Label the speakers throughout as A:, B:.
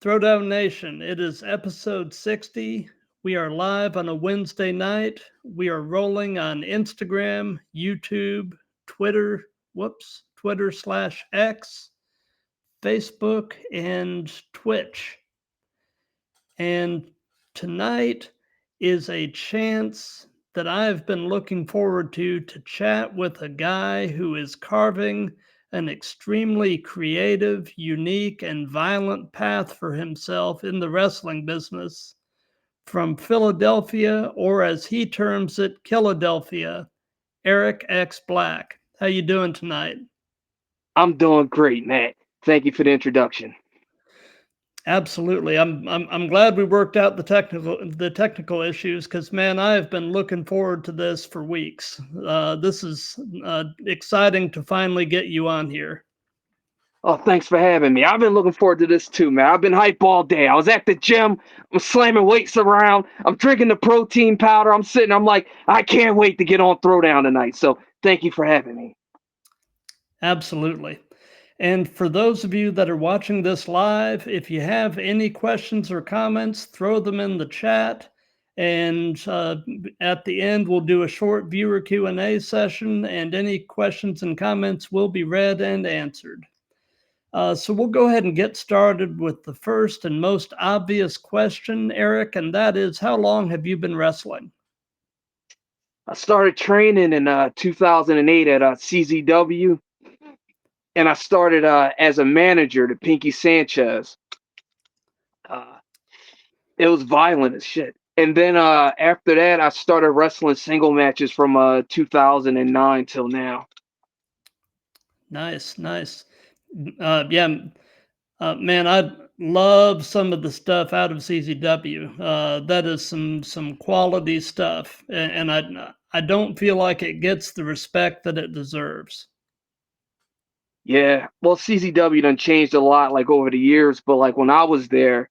A: Throwdown Nation, it is episode 60. We are live on a Wednesday night. We are rolling on Instagram, YouTube, Twitter, Twitter/X, Facebook, and Twitch. And tonight is a chance that I've been looking forward to chat with a guy who is carving an extremely creative, unique, and violent path for himself in the wrestling business from Philadelphia, or as he terms it, Philadelphia, Eric X. Black. How you doing tonight?
B: I'm doing great, Matt. Thank you for the introduction.
A: Absolutely. I'm glad we worked out the technical issues because man, I have been looking forward to this for weeks. This is exciting to finally get you on here.
B: Oh, thanks for having me. I've been looking forward to this too, man. I've been hype all day. I was at the gym. I'm slamming weights around. I'm drinking the protein powder. I'm like, I can't wait to get on Throwdown tonight. So thank you for having me.
A: Absolutely. And for those of you that are watching this live, if you have any questions or comments, throw them in the chat. And at the end, we'll do a short viewer Q&A session, and any questions and comments will be read and answered. So we'll go ahead and get started with the first and most obvious question, Eric, and that is, how long have you been wrestling?
B: I started training in 2008 at CZW, and I started as a manager to Pinky Sanchez. Uh, it was violent as shit. And then after that, I started wrestling single matches from 2009 till now.
A: Nice, nice. Yeah, man, I love some of the stuff out of CZW. That is some quality stuff, and I don't feel like it gets the respect that it deserves.
B: Yeah, well, CZW done changed a lot like over the years, but like when I was there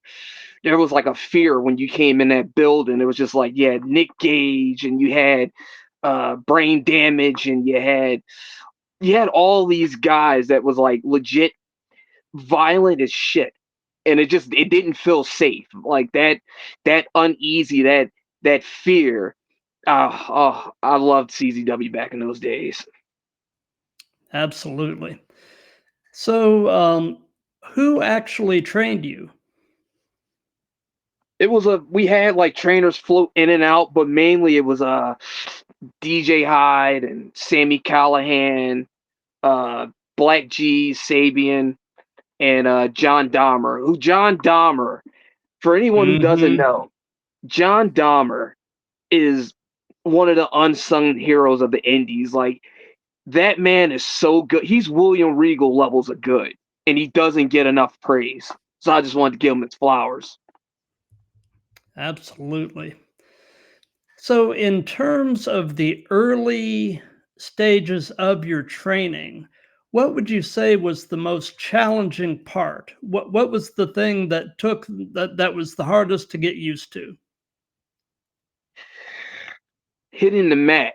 B: was like a fear when you came in that building. It was just like, yeah, Nick Gage, and you had Brain Damage, and you had all these guys that was like legit violent as shit, and it didn't feel safe. Like that uneasy, that fear. Oh, I loved CZW back in those days.
A: Absolutely. So, who actually trained you?
B: We had like trainers float in and out, but mainly it was DJ Hyde and Sammy Callahan, uh Black G, Sabian, and John Dahmer. John Dahmer, for anyone who doesn't
A: Mm-hmm.
B: know, John Dahmer is one of the unsung heroes of the indies. Like, that man is so good. He's William Regal levels of good, and he doesn't get enough praise. So I just wanted to give him his flowers.
A: Absolutely. So, in terms of the early stages of your training, what would you say was the most challenging part? What was the thing that was the hardest to get used to?
B: Hitting the mat,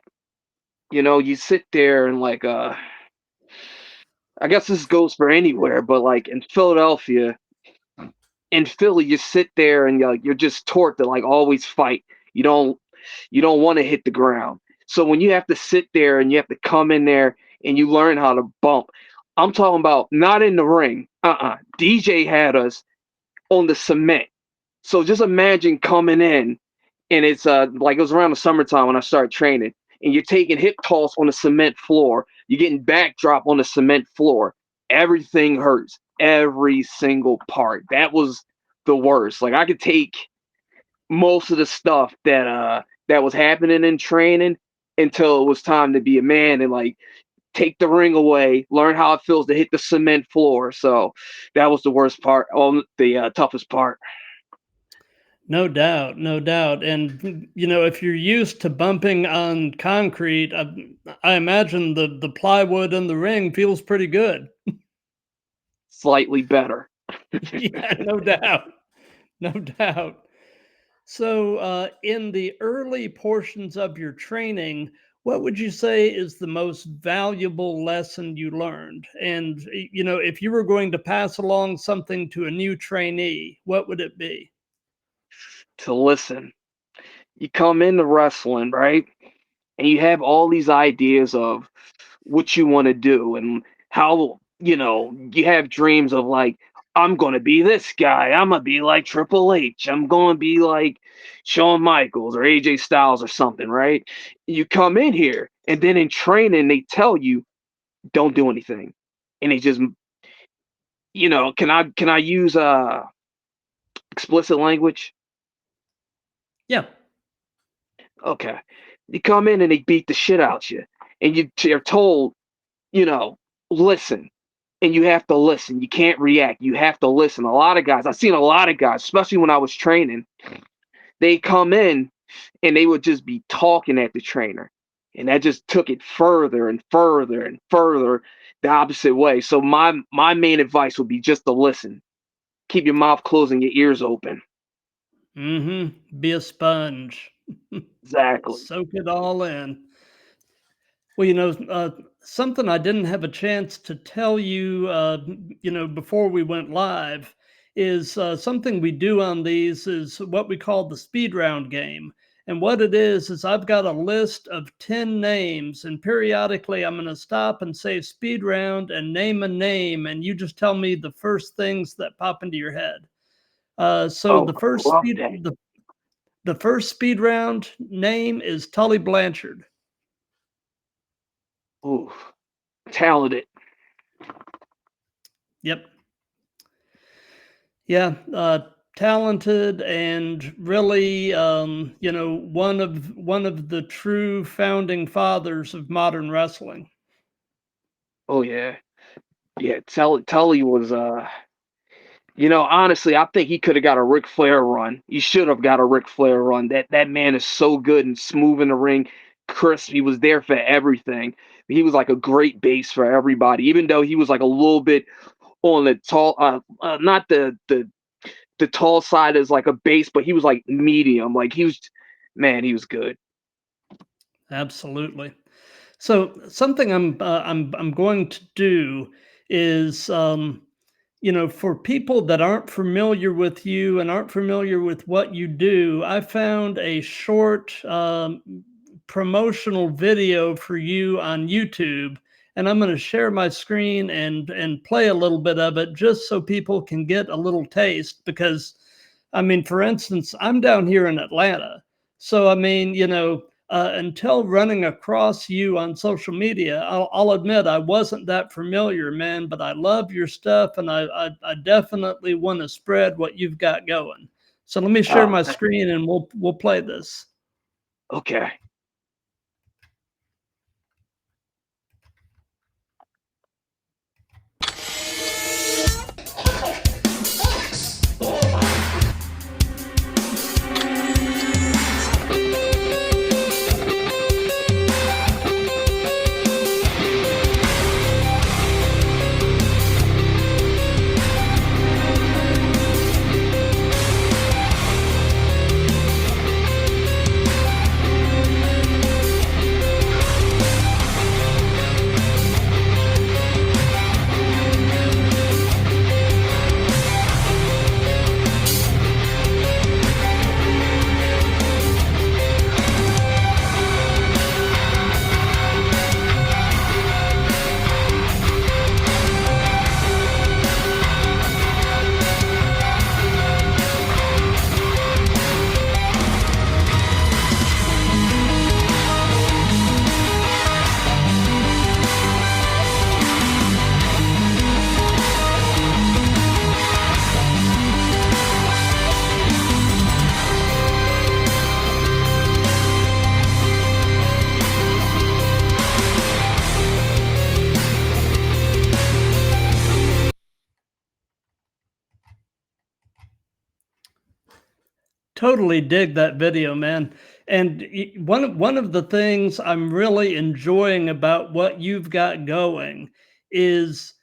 B: you sit there and like I guess this goes for anywhere, but like in Philadelphia, in Philly, you sit there and you're just taught to like always fight. You don't you don't want to hit the ground. So when you have to sit there and you have to come in there and you learn how to bump, I'm talking about not in the ring. DJ had us on the cement. So just imagine coming in, and it's like it was around the summertime when I started training, and you're taking hip toss on the cement floor, you're getting backdrop on the cement floor. Everything hurts, every single part. That was the worst. Like, I could take most of the stuff that was happening in training until it was time to be a man, and like take the ring away, learn how it feels to hit the cement floor. So that was the worst part, on the toughest part.
A: No doubt, no doubt. And if you're used to bumping on concrete, I imagine the plywood in the ring feels pretty good.
B: Slightly better.
A: Yeah, no doubt, no doubt. So, in the early portions of your training, what would you say is the most valuable lesson you learned? And, if you were going to pass along something to a new trainee, what would it be?
B: To listen. You come into wrestling, right? And you have all these ideas of what you want to do and how, you have dreams of like, I'm going to be this guy. I'm going to be like Triple H. I'm going to be like Shawn Michaels or AJ Styles or something, right? You come in here and then in training, they tell you, don't do anything. And they just, can I use explicit language?
A: Yeah.
B: Okay. You come in and they beat the shit out you. And you're told, you know, listen. And you have to listen. You can't react. You have to listen. A lot of guys, I've seen a lot of guys, especially when I was training, they come in and they would just be talking at the trainer. And that just took it further and further and further the opposite way. So my main advice would be just to listen. Keep your mouth closed and your ears open.
A: Be a sponge.
B: Exactly.
A: Soak it all in. Well, something I didn't have a chance to tell you, before we went live is something we do on these is what we call the speed round game. And what it is I've got a list of 10 names, and periodically I'm going to stop and say speed round and name a name, and you just tell me the first things that pop into your head. So
B: Oh, I love that.
A: the first speed round name is Tully Blanchard.
B: Ooh, talented.
A: Yep. Yeah, talented and really, one of the true founding fathers of modern wrestling.
B: Oh yeah. Yeah, Tully was honestly, I think he could have got a Ric Flair run. He should have got a Ric Flair run. That man is so good and smooth in the ring, crisp. He was there for everything. He was like a great base for everybody, even though he was like a little bit on the tall, not the tall side as like a base, but he was like medium. Like man, he was good.
A: Absolutely. So something I'm going to do is, for people that aren't familiar with you and aren't familiar with what you do, I found a short promotional video for you on YouTube, and I'm going to share my screen and play a little bit of it just so people can get a little taste. Because, I mean, for instance, I'm down here in Atlanta, so I mean, until running across you on social media, I'll admit I wasn't that familiar, man. But I love your stuff, and I definitely want to spread what you've got going. So let me share
B: Oh,
A: my screen, and we'll play this.
B: okay.
A: Totally dig that video, man. And one of the things I'm really enjoying about what you've got going is,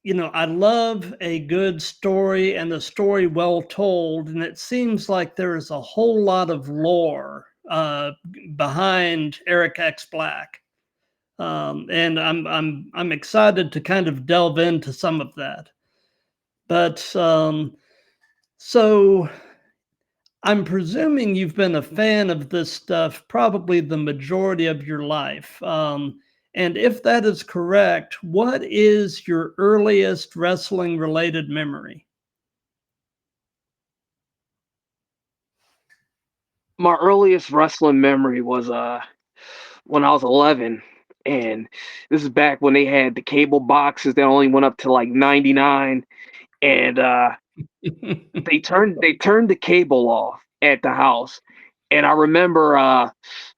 A: I love a good story and a story well told, and it seems like there is a whole lot of lore behind Eric X Black. And I'm excited to kind of delve into some of that. But so I'm presuming you've been a fan of this stuff probably the majority of your life. And if that is correct, what is your earliest wrestling related memory?
B: My earliest wrestling memory was when I was 11, and this is back when they had the cable boxes that only went up to like 99, and they turned the cable off at the house, and I remember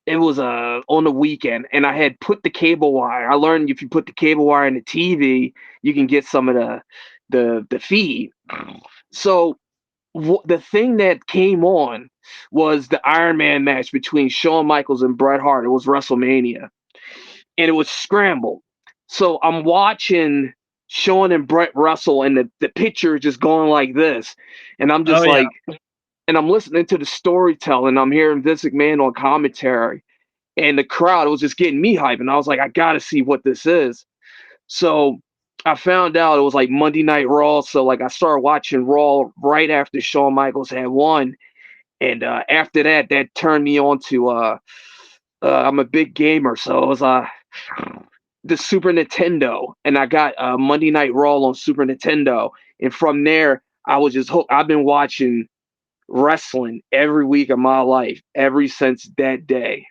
B: it was on the weekend, and I had put the cable wire. I learned if you put the cable wire in the TV, you can get some of the feed. So the thing that came on was the Iron Man match between Shawn Michaels and Bret Hart. It was WrestleMania, and it was scrambled. So I'm watching Shawn and Bret wrestle, and the picture is just going like this, and I'm
A: Oh
B: just
A: yeah.
B: like, and I'm listening to the storytelling. I'm hearing Vince McMahon on commentary, and the crowd was just getting me hyped, and I was like, I gotta see what this is. So I found out it was like Monday Night Raw. So like I started watching Raw right after Shawn Michaels had won, and after that, that turned me on to I'm a big gamer, so it was the Super Nintendo, and I got Monday Night Raw on Super Nintendo, and from there I was just hooked. I've been watching wrestling every week of my life ever since that day.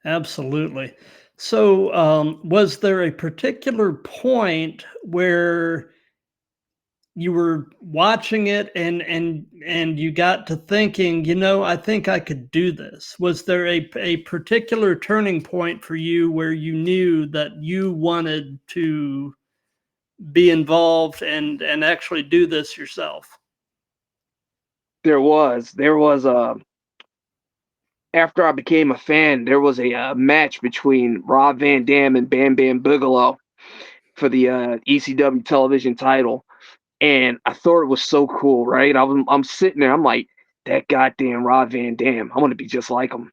A: Absolutely. So, was there a particular point where you were watching it and you got to thinking, I think I could do this? Was there a particular turning point for you where you knew that you wanted to be involved and actually do this yourself?
B: There was after I became a fan, there was a match between Rob Van Dam and Bam Bam Bigelow for the ECW television title, and I thought it was so cool, right? I'm sitting there, I'm like, that goddamn Rob Van Dam, I want to be just like him.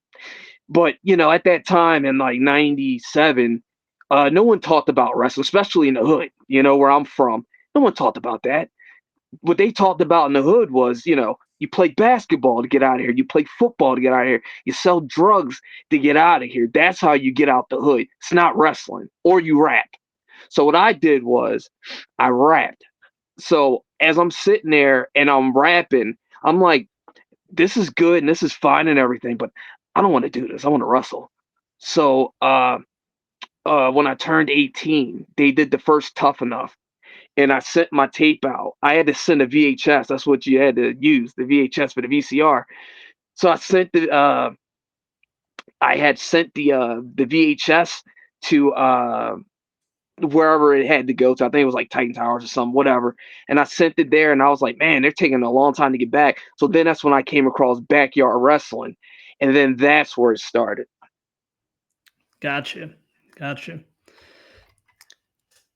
B: But at that time in like '97, no one talked about wrestling, especially in the hood, where I'm from. No one talked about that. What they talked about in the hood was, you play basketball to get out of here, you play football to get out of here, you sell drugs to get out of here. That's how you get out the hood. It's not wrestling, or you rap. So what I did was I rapped. So as I'm sitting there and I'm rapping, I'm like, this is good and this is fine and everything, but I don't want to do this. I want to wrestle. So when I turned 18, they did the first Tough Enough, and I sent my tape out. I had to send a VHS. That's what you had to use, the VHS for the VCR. So I had sent the VHS to wherever it had to go to. I think it was like Titan Towers or something, whatever. And I sent it there, and I was like, man, they're taking a long time to get back. So then that's when I came across Backyard Wrestling, and then that's where it started.
A: Gotcha. Gotcha.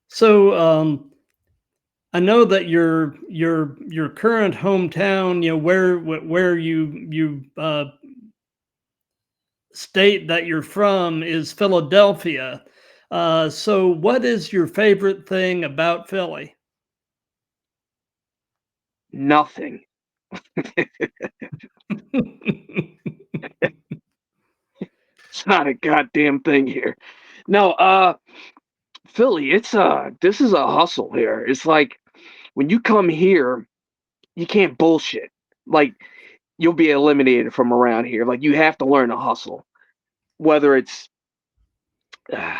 A: So, I know that your current hometown, where you state that you're from is Philadelphia. So, what is your favorite thing about Philly?
B: Nothing. It's not a goddamn thing here. No, Philly, this is a hustle here. It's like when you come here, you can't bullshit. Like you'll be eliminated from around here. Like you have to learn to hustle. Whether it's I'm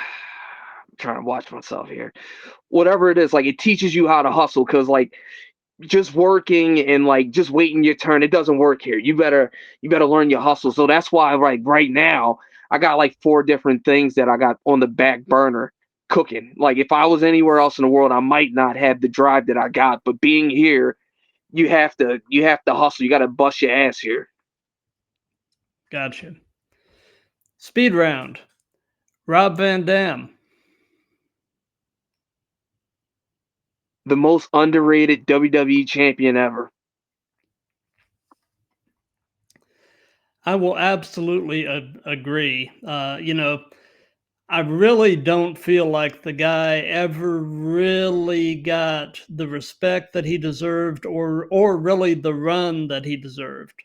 B: trying to watch myself here. Whatever it is, like it teaches you how to hustle because like just working and like just waiting your turn, it doesn't work here. You better learn your hustle. So that's why like right now I got like four different things that I got on the back burner cooking. Like if I was anywhere else in the world, I might not have the drive that I got. But being here, you have to hustle. You got to bust your ass here.
A: Gotcha. Speed round. Rob Van Dam.
B: The most underrated WWE champion ever.
A: I will absolutely agree. I really don't feel like the guy ever really got the respect that he deserved, or really the run that he deserved.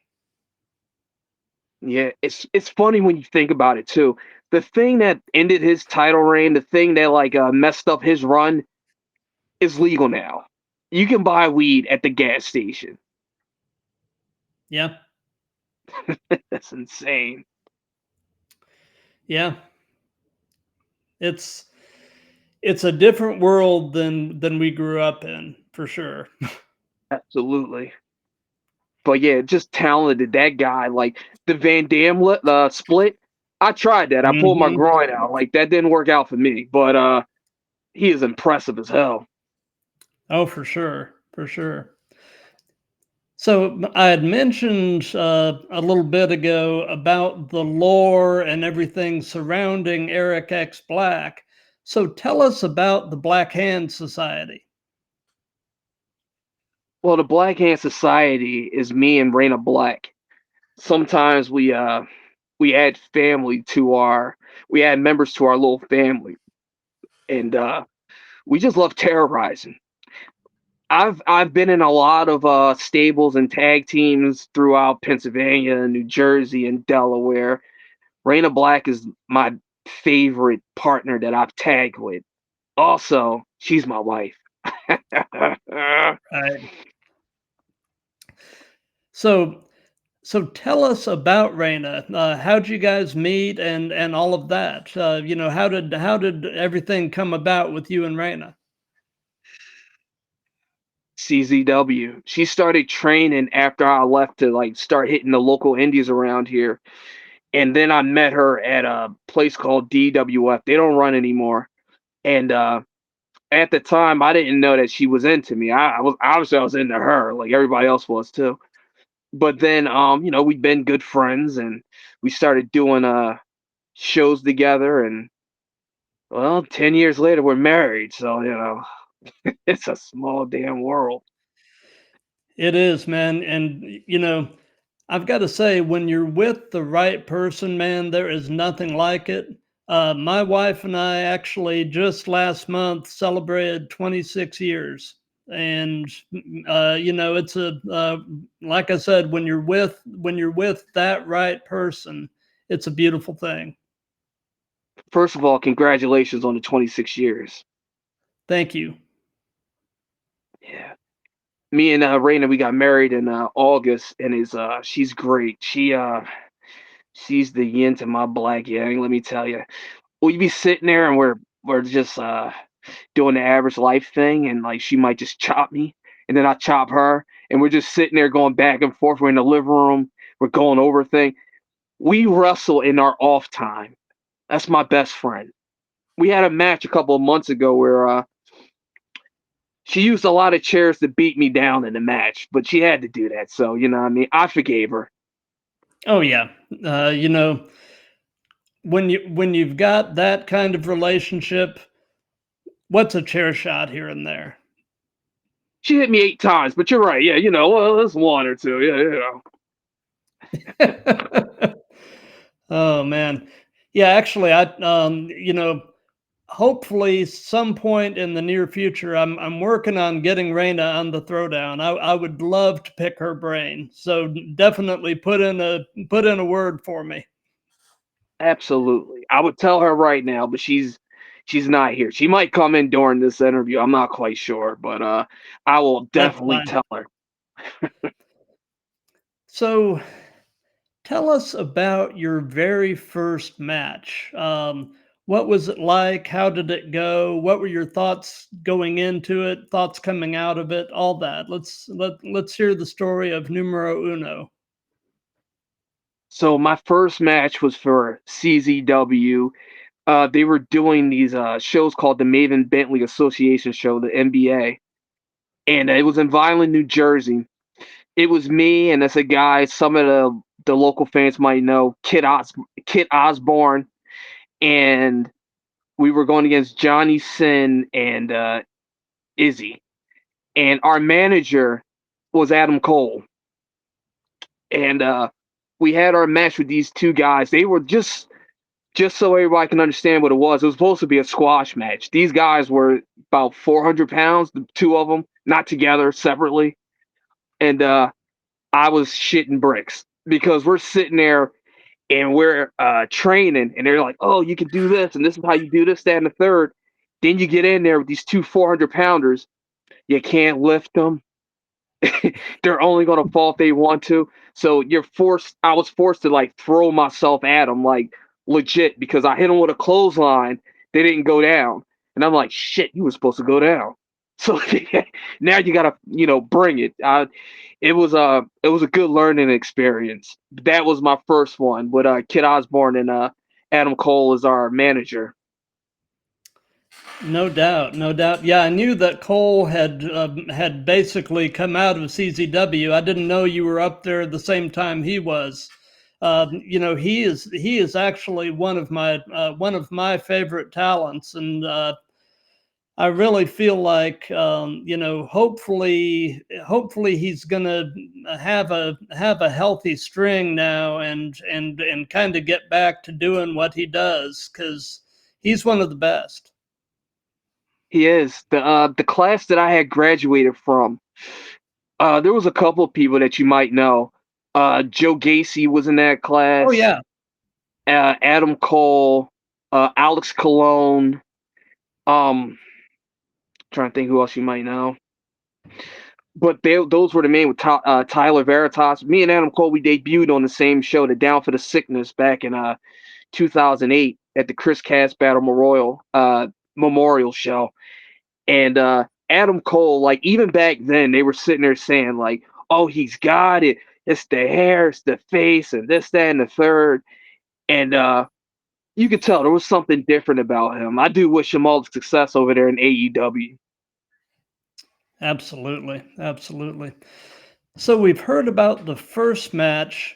B: Yeah, it's funny when you think about it too. The thing that ended his title reign, the thing that like messed up his run, is legal now. You can buy weed at the gas station.
A: Yeah,
B: That's insane.
A: yeah. It's it's a different world than we grew up in, for sure.
B: Absolutely. But yeah, just talented. That guy, like the Van Dam split. I tried that. I pulled my
A: Hmm.
B: groin out. Like that didn't work out for me. But he is impressive as hell.
A: Oh, for sure, for sure. So I had mentioned a little bit ago about the lore and everything surrounding Eric X. Black. So tell us about the Black Hand Society.
B: Well, the Black Hand Society is me and Raina Black. Sometimes we add family to our we add members to our little family, and we just love terrorizing. I've been in a lot of stables and tag teams throughout Pennsylvania, New Jersey, and Delaware. Raina Black is my favorite partner that I've tagged with. Also, she's my wife.
A: Right. So so tell us about Raina. How'd you guys meet and all of that? How did everything come about with you and Raina?
B: CZW. She started training after I left to like start hitting the local indies around here. And then I met her at a place called DWF. They don't run anymore. And at the time, I didn't know that she was into me. I was obviously I was into her, like everybody else was too. But then, we've been good friends, and we started doing shows together. And well, 10 years later, we're married. So it's a small damn world.
A: It is, man. And, I've got to say, when you're with the right person, man, there is nothing like it. My wife and I actually just last month celebrated 26 years. And, it's like I said, when you're with that right person, it's a beautiful thing.
B: First of all, congratulations on the 26 years.
A: Thank you.
B: Yeah. Me and Raina, we got married in August, and is she's great. She's the yin to my black yang. Let me tell you, we be sitting there and we're just doing the average life thing, and like she might just chop me, and then I chop her, and we're just sitting there going back and forth. We're in the living room, we're going over thing. We wrestle in our off time. That's my best friend. We had a match a couple of months ago where she used a lot of chairs to beat me down in the match, but she had to do that. So, what I mean? I forgave her.
A: Oh, yeah. Uh, you know, when you've got that kind of relationship, what's a chair shot here and there?
B: She hit me 8 times, but you're right. Yeah, well, it's one or two. Yeah,
A: Oh man. Yeah, actually hopefully some point in the near future I'm working on getting Raina on the throwdown. I would love to pick her brain. So definitely put in a word for me.
B: absolutely. I would tell her right now, but she's not here. She might come in during this interview. I'm not quite sure, but I will
A: That's
B: definitely
A: fine.
B: tell her.
A: So tell us about your very first match. What was it like? How did it go? What were your thoughts going into it? Thoughts coming out of it? All that. Let's hear the story of numero uno.
B: So my first match was for CZW. They were doing these shows called the Maven Bentley Association Show, the NBA, and it was in Vineland, New Jersey. It was me and that's a guy some of the local fans might know, Kit Osborne, and we were going against Johnny Sin and Izzy, and our manager was Adam Cole, and we had our match with these two guys. They were just so everybody can understand what it was. It was supposed to be a squash match. These guys were about 400 pounds, the two of them, not together, separately. And I was shitting bricks because we're sitting there and we're training, and they're like, "Oh, you can do this, and this is how you do this, that, and the third." Then you get in there with these two 400 pounders. You can't lift them. They're only gonna fall if they want to. So you're forced. I was forced to like throw myself at them, like legit, because I hit them with a clothesline. They didn't go down, and I'm like, shit, you were supposed to go down. So now you gotta, bring it. It was a good learning experience. That was my first one with Kid Osborne and Adam Cole as our manager.
A: No doubt, no doubt. Yeah, I knew that Cole had basically come out of CZW. I didn't know you were up there at the same time he was. He is actually one of my favorite talents, and I really feel like hopefully he's gonna have a healthy string now, and kind of get back to doing what he does, because he's one of the best.
B: He is the class that I had graduated from. There was a couple of people that you might know. Joe Gacy was in that
A: Oh
B: class.
A: yeah.
B: Adam Cole, Alex Colon. Trying to think who else you might know. But those were the main with Tyler Veritas. Me and Adam Cole, we debuted on the same show, the Down for the Sickness, back in 2008 at the Chris Cass Battle Memorial Show. And Adam Cole, like even back then, they were sitting there saying like, "Oh, he's got it. It's the hair, it's the face, and this, that, and the third." And you could tell there was something different about him. I do wish him all the success over there in AEW.
A: Absolutely, absolutely. So we've heard about the first match.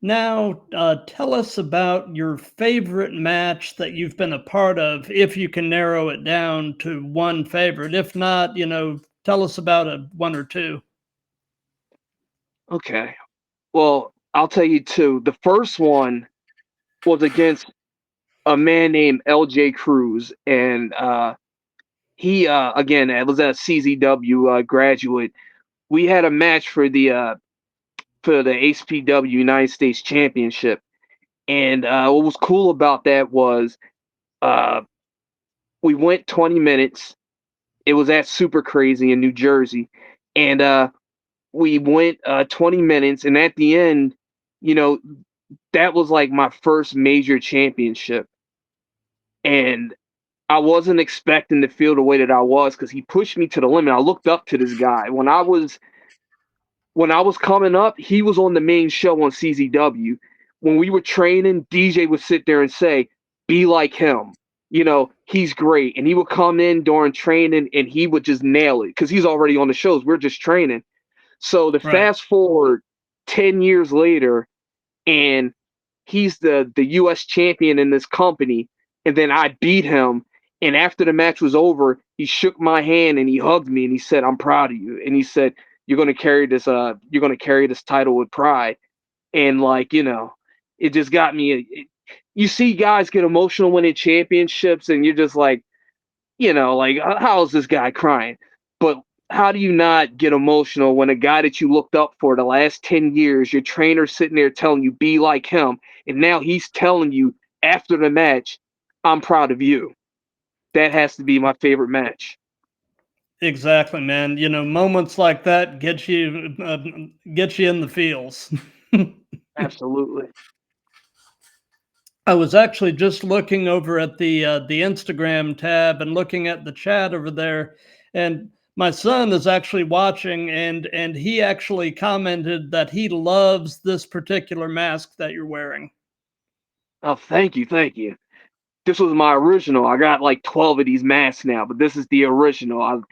A: Now, tell us about your favorite match that you've been a part of, if you can narrow it down to one favorite. If not, tell us about one or two.
B: Okay. Well, I'll tell you two. The first one was against a man named LJ Cruz, and he again it was a CZW graduate. We had a match for the HPW United States Championship, and what was cool about that was uh, we went 20 minutes. It was at Super Crazy in New Jersey, and we went 20 minutes, and at the end, you know, that was like my first major championship, and I wasn't expecting to feel the way that I was because he pushed me to the limit. I looked up to this guy when I was coming up. He was on the main show on CZW. When we were training, DJ would sit there and say, "Be like him." He's great, and he would come in during training and he would just nail it because he's already on the shows. We're just training. So the
A: Right.
B: fast forward 10 years later, and he's the U.S. champion in this company, and then I beat him. And after the match was over, he shook my hand and he hugged me and he said, "I'm proud of you." And he said, you're gonna carry this title with pride." And like it just got me. You see guys get emotional winning championships, and you're just like, like, how is this guy crying? But how do you not get emotional when a guy that you looked up for the last 10 years, your trainer sitting there telling you, be like him, and now he's telling you after the match, "I'm proud of you." That has to be my favorite match.
A: Exactly, man. Moments like that get you in the feels.
B: Absolutely.
A: I was actually just looking over at the Instagram tab and looking at the chat over there, and my son is actually watching, and he actually commented that he loves this particular mask that you're wearing.
B: Oh, thank you. Thank you. This was my original. I got like 12 of these masks now, but this is the original.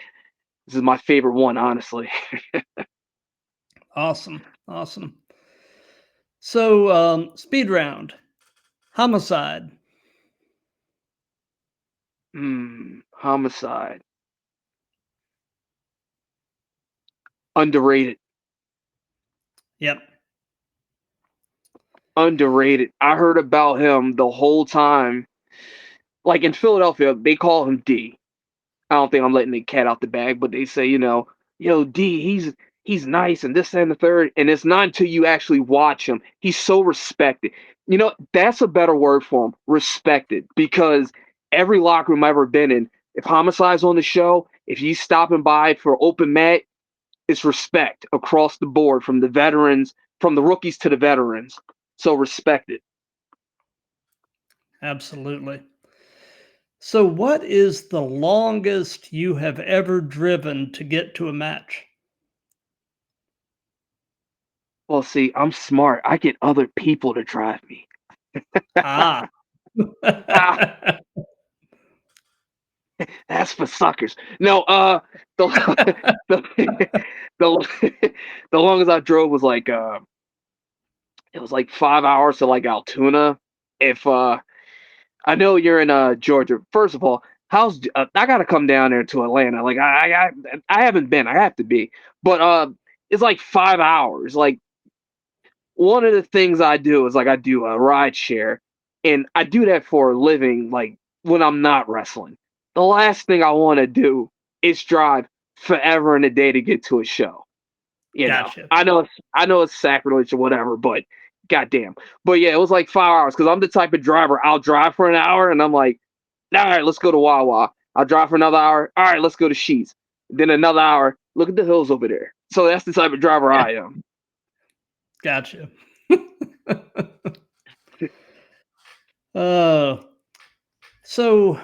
B: This is my favorite one, honestly.
A: Awesome, awesome. So, speed round, homicide.
B: Homicide. Underrated.
A: Yep.
B: underrated. I heard about him the whole time. Like in Philadelphia, they call him D. I don't think I'm letting the cat out the bag, but they say, yo, D, he's nice and this and the third. And it's not until you actually watch him. He's so respected. That's a better word for him, respected. Because every locker room I've ever been in, if Homicide's on the show, if he's stopping by for open mat, it's respect across the board from the veterans, from the rookies to the veterans. So respected.
A: Absolutely. So, what is the longest you have ever driven to get to a match?
B: Well, see, I'm smart. I get other people to drive me.
A: Ah.
B: Ah, that's for suckers. No, the the the, the longest I drove was like it was like 5 hours to like Altoona. If I know you're in Georgia. First of all, how's I gotta come down there to Atlanta. Like I haven't been. I have to be, but it's like 5 hours. Like one of the things I do is like I do a ride share, and I do that for a living. Like when I'm not wrestling, the last thing I want to do is drive forever and a day to get to a show.
A: Gotcha.
B: I know it's sacrilege or whatever, but goddamn. But yeah, it was like 5 hours because I'm the type of driver I'll drive for an hour and I'm like, all right, let's go to Wawa. I'll drive for another hour. All right, let's go to Sheets. Then another hour. Look at the hills over there. So that's the type of driver I am.
A: Gotcha. uh, so,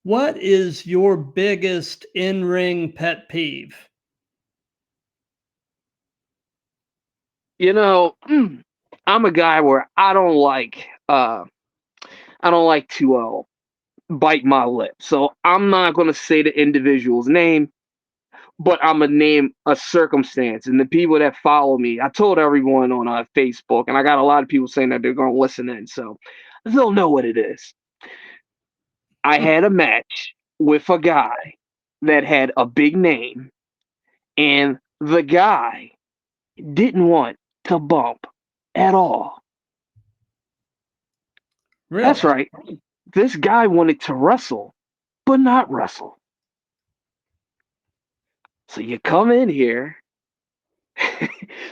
A: what is your biggest in ring pet peeve?
B: I'm a guy where I don't like to bite my lip. So I'm not gonna say the individual's name, but I'm gonna name a circumstance. And the people that follow me, I told everyone on Facebook, and I got a lot of people saying that they're gonna listen in, so they'll know what it is. I had a match with a guy that had a big name, and the guy didn't want to bump at all. That's
A: Really?
B: right. This guy wanted to wrestle, but not wrestle. So you come in here.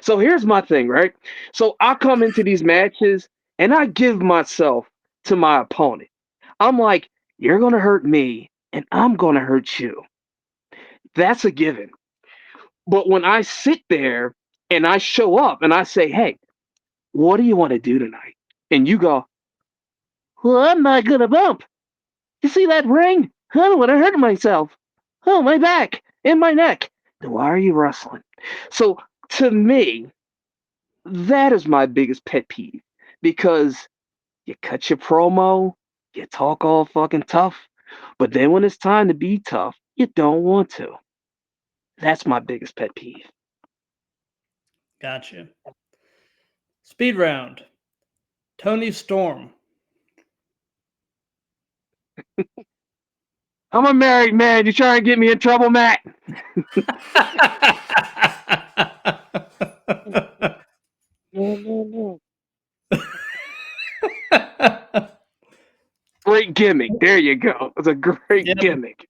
B: So here's my thing, right? So I come into these matches and I give myself to my opponent. I'm like, you're going to hurt me and I'm going to hurt you. That's a given. But when I sit there and I show up and I say, hey, what do you want to do tonight? And you go, well, I'm not going to bump. You see that ring? I don't want to hurt myself. Oh, my back and my neck. Then why are you wrestling? So to me, that is my biggest pet peeve because you cut your promo, you talk all fucking tough, but then when it's time to be tough, you don't want to. That's my biggest pet peeve.
A: Gotcha. Speed round. Tony Storm.
B: I'm a married man. You trying to get me in trouble, Matt? No, no, no. Great gimmick. There you go. It's a great
A: Yeah,
B: gimmick.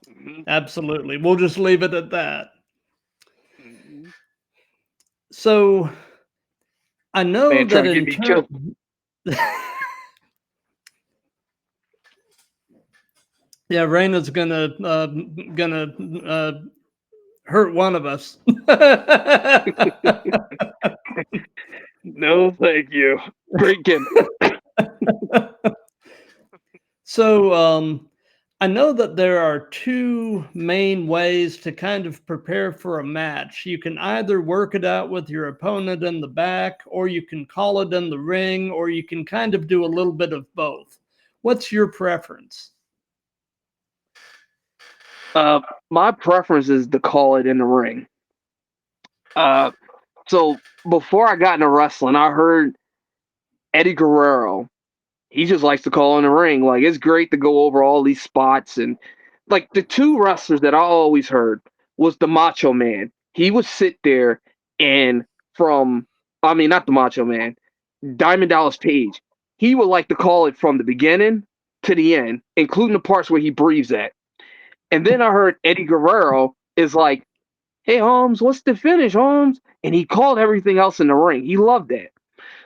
B: Mhm,
A: absolutely. We'll just leave it at that.
B: mhm.
A: So I know
B: Man
A: that
B: trying to get
A: in
B: me
A: turn,
B: killed.
A: yeah, Raina's gonna hurt one of us.
B: No, thank you. Great gimmick.
A: So I know that there are two main ways to kind of prepare for a match. You can either work it out with your opponent in the back, or you can call it in the ring, or you can kind of do a little bit of both. What's your preference?
B: Uh, my preference is to call it in the ring. Uh, so before I got into wrestling, I heard Eddie Guerrero. He just likes to call in the ring. Like it's great to go over all these spots and like the two wrestlers that I always heard was the Macho Man. He would sit there and from I mean not the Macho Man. Diamond Dallas Page, he would like to call it from the beginning to the end, including the parts where he breathes at. And then I heard Eddie Guerrero is like, "Hey Holmes, what's the finish, Holmes?" And he called everything else in the ring. He loved that.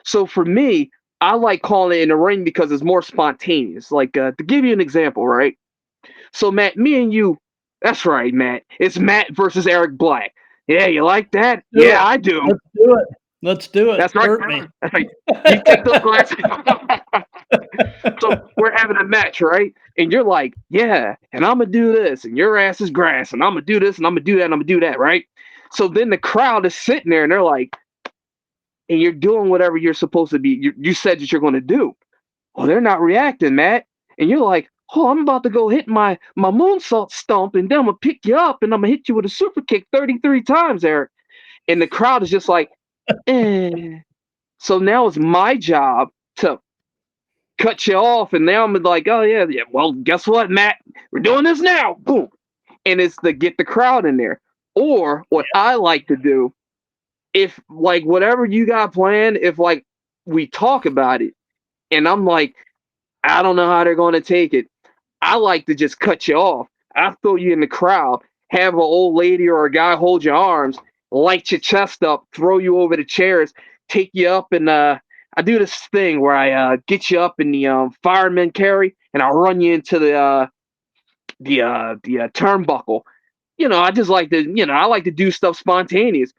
B: So for me, I like calling it in the ring because it's more spontaneous. Like to give you an example, right? So Matt, me and you, that's right, Matt. It's Matt versus Eric Black. Yeah, you like that?
A: Do
B: Yeah,
A: it.
B: I do.
A: Let's do it. Let's do it.
B: That's right.
A: Hurt me.
B: That's right. You take those glasses. So we're having a match, right? And you're like, yeah, and I'm gonna do this, and your ass is grass, and I'm gonna do this, and I'm gonna do that, and I'm gonna do that, right? So then the crowd is sitting there, and they're like, and you're doing whatever you're supposed to be. You said that you're gonna do. Well, they're not reacting, Matt. And you're like, oh, I'm about to go hit my moonsault stomp, and then I'm gonna pick you up, and I'm gonna hit you with a super kick 33 times, Eric. And the crowd is just like, eh. So now it's my job to cut you off, and now I'm like, oh yeah, yeah. Well, guess what, Matt? We're doing this now. Boom, and it's to get the crowd in there. Or what I like to do, if like whatever you got planned, if like we talk about it, and I'm like, I don't know how they're going to take it. I like to just cut you off. I throw you in the crowd, have an old lady or a guy hold your arms, light your chest up, throw you over the chairs, take you up, and I do this thing where I get you up in the fireman carry, and I run you into the turnbuckle. I just like to, I like to do stuff spontaneous.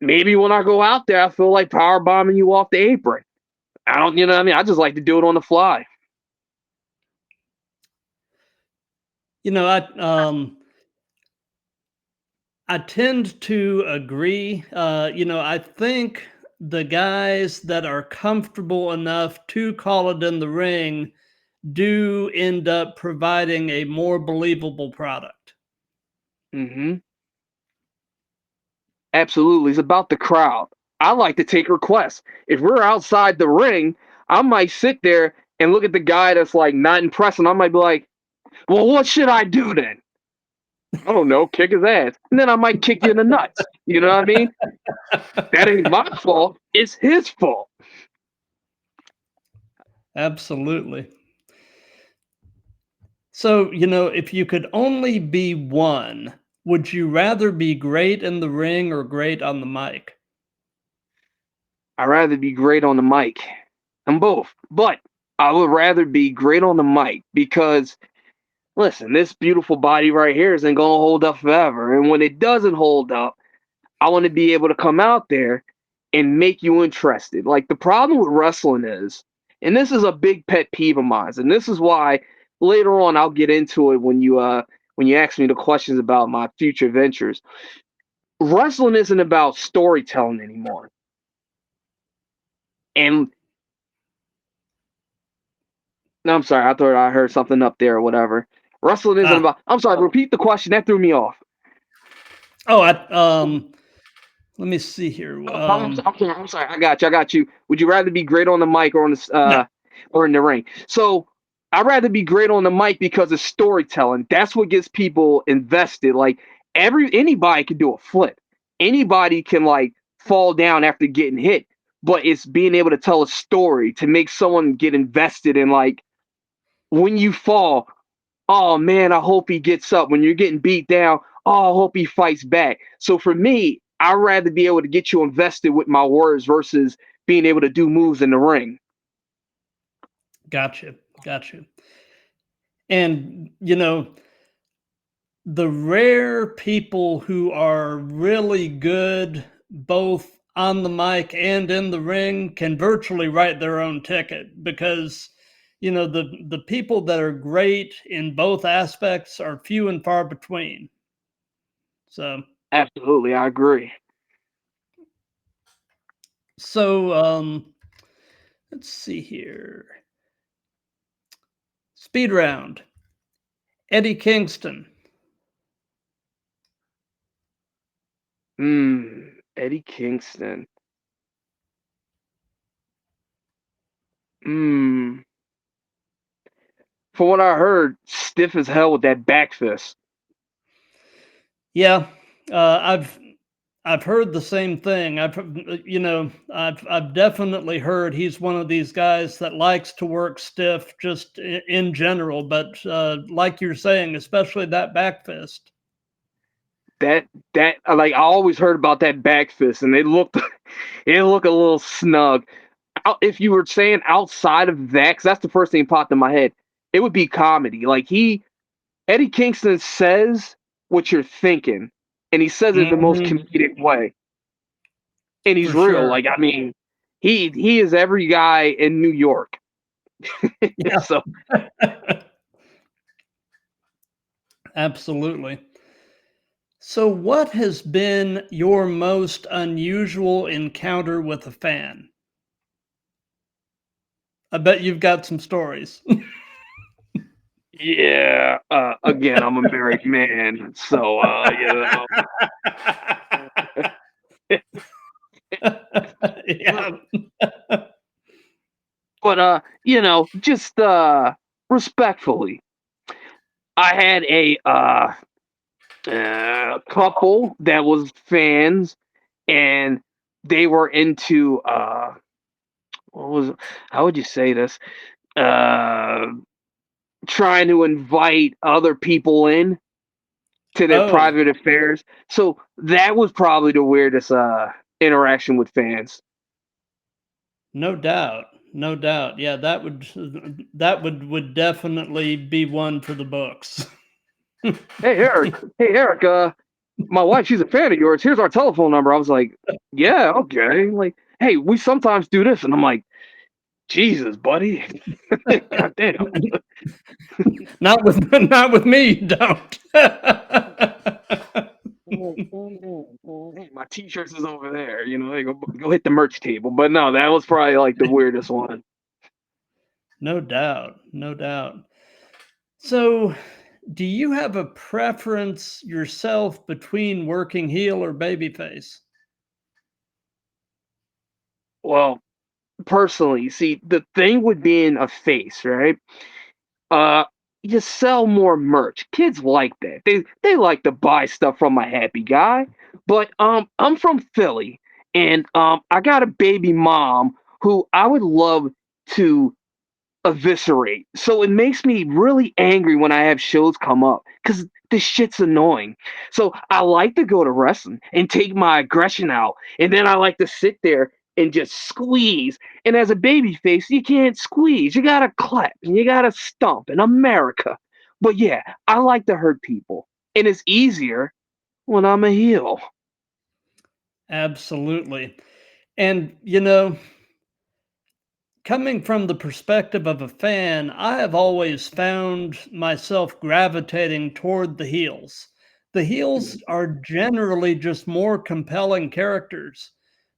B: Maybe when I go out there, I feel like power bombing you off the apron. I don't, you know what I mean? I just like to do it on the fly.
A: You know, I tend to agree. I think the guys that are comfortable enough to call it in the ring do end up providing a more believable product.
B: Hmm. Absolutely. It's about the crowd. I like to take requests. If we're outside the ring, I might sit there and look at the guy that's like not impressed, and I might be like, well, what should I do then? I don't know, kick his ass. And then I might kick you in the nuts. You know what I mean? That ain't my fault. It's his fault.
A: Absolutely. So, if you could only be one, would you rather be great in the ring or great on the mic?
B: I'd rather be great on the mic. I'm both. But I would rather be great on the mic because listen, this beautiful body right here isn't gonna hold up forever. And when it doesn't hold up, I want to be able to come out there and make you interested. Like the problem with wrestling is, and this is a big pet peeve of mine, and this is why later on I'll get into it when you ask me the questions about my future ventures. Wrestling isn't about storytelling anymore. And no, I'm sorry, I thought I heard something up there or whatever. Wrestling isn't
A: Ah,
B: about. I'm sorry, repeat the question. That threw me off.
A: oh, let me see here.
B: I'm sorry. I got you. I got you. Would you rather be great on the mic or on the
A: No,
B: or in the ring? So I'd rather be great on the mic because of storytelling. That's what gets people invested. Like anybody can do a flip. Anybody can like fall down after getting hit. But it's being able to tell a story to make someone get invested in like when you fall, oh man, I hope he gets up. When you're getting beat down, oh, I hope he fights back. So for me, I'd rather be able to get you invested with my words versus being able to do moves in the ring.
A: gotcha, gotcha. And the rare people who are really good both on the mic and in the ring can virtually write their own ticket because the people that are great in both aspects are few and far between. So
B: Absolutely, I agree.
A: so let's see here. Speed round. Eddie Kingston.
B: Eddie Kingston. Hmm. From what I heard, stiff as hell with that back fist.
A: Yeah, I've I've heard the same thing. I've definitely heard he's one of these guys that likes to work stiff just in general, but like you're saying, especially that back fist.
B: That like I always heard about that back fist, and it looked a little snug. If you were saying outside of that, because that's the first thing that popped in my head, it would be comedy. Like Eddie Kingston says what you're thinking, and he says it the most
A: Hmm.
B: comedic way, and he's
A: For
B: real.
A: sure.
B: Like I mean, he is every guy in New York.
A: Yeah,
B: So
A: absolutely. So, what has been your most unusual encounter with a fan? I bet you've got some stories.
B: yeah, again, I'm a married man, so
A: Yeah.
B: but just respectfully, I had a couple that was fans, and they were into what was how would you say this? Uh, Trying to invite other people in to their
A: Oh,
B: private affairs. So that was probably the weirdest interaction with fans.
A: no doubt. No doubt. Yeah, that would definitely be one for the books.
B: Hey Eric, my wife, she's a fan of yours. Here's our telephone number. I was like, yeah, okay. Like, hey, we sometimes do this, and I'm like, Jesus, buddy, God damn.
A: Not with me, you don't.
B: My t-shirts is over there. Hey, go hit the merch table. But no, that was probably like the weirdest one.
A: No doubt. No doubt. So, do you have a preference yourself between working heel or babyface?
B: Well, personally, see, the thing with being a face, right? Uh, you sell more merch. Kids like that. They like to buy stuff from a happy guy. But I'm from Philly, and I got a baby mom who I would love to eviscerate. So it makes me really angry when I have shows come up because this shit's annoying. So I like to go to wrestling and take my aggression out, and then I like to sit there and just squeeze. And as a baby face, you can't squeeze. You gotta clap and you gotta stomp in America. But yeah, I like to hurt people, and it's easier when I'm a heel.
A: Absolutely. And, coming from the perspective of a fan, I have always found myself gravitating toward the heels. The heels are generally just more compelling characters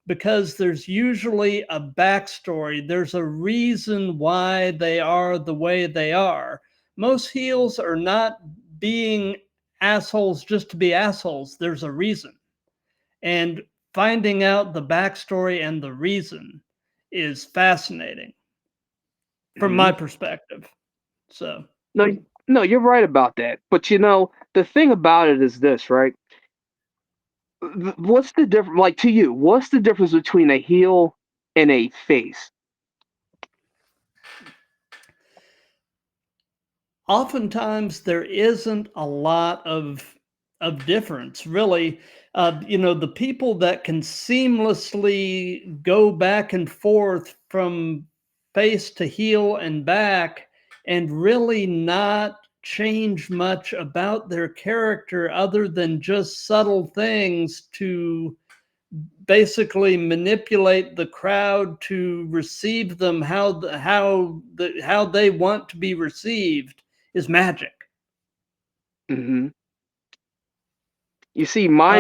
A: because there's usually a backstory. There's a reason why they are the way they are. Most heels are not being assholes just to be assholes, there's a reason. And finding out the backstory and the reason is fascinating from my
B: Mhm.
A: perspective. So,
B: No, no, you're right about that. But the thing about it is this, right? What's the difference? Like to you, what's the difference between a heel and a face?
A: oftentimes there isn't a lot of difference, really. The people that can seamlessly go back and forth from face to heel and back and really not change much about their character other than just subtle things to basically manipulate the crowd to receive them how they want to be received is magic.
B: Hmm. You see,
A: Uh,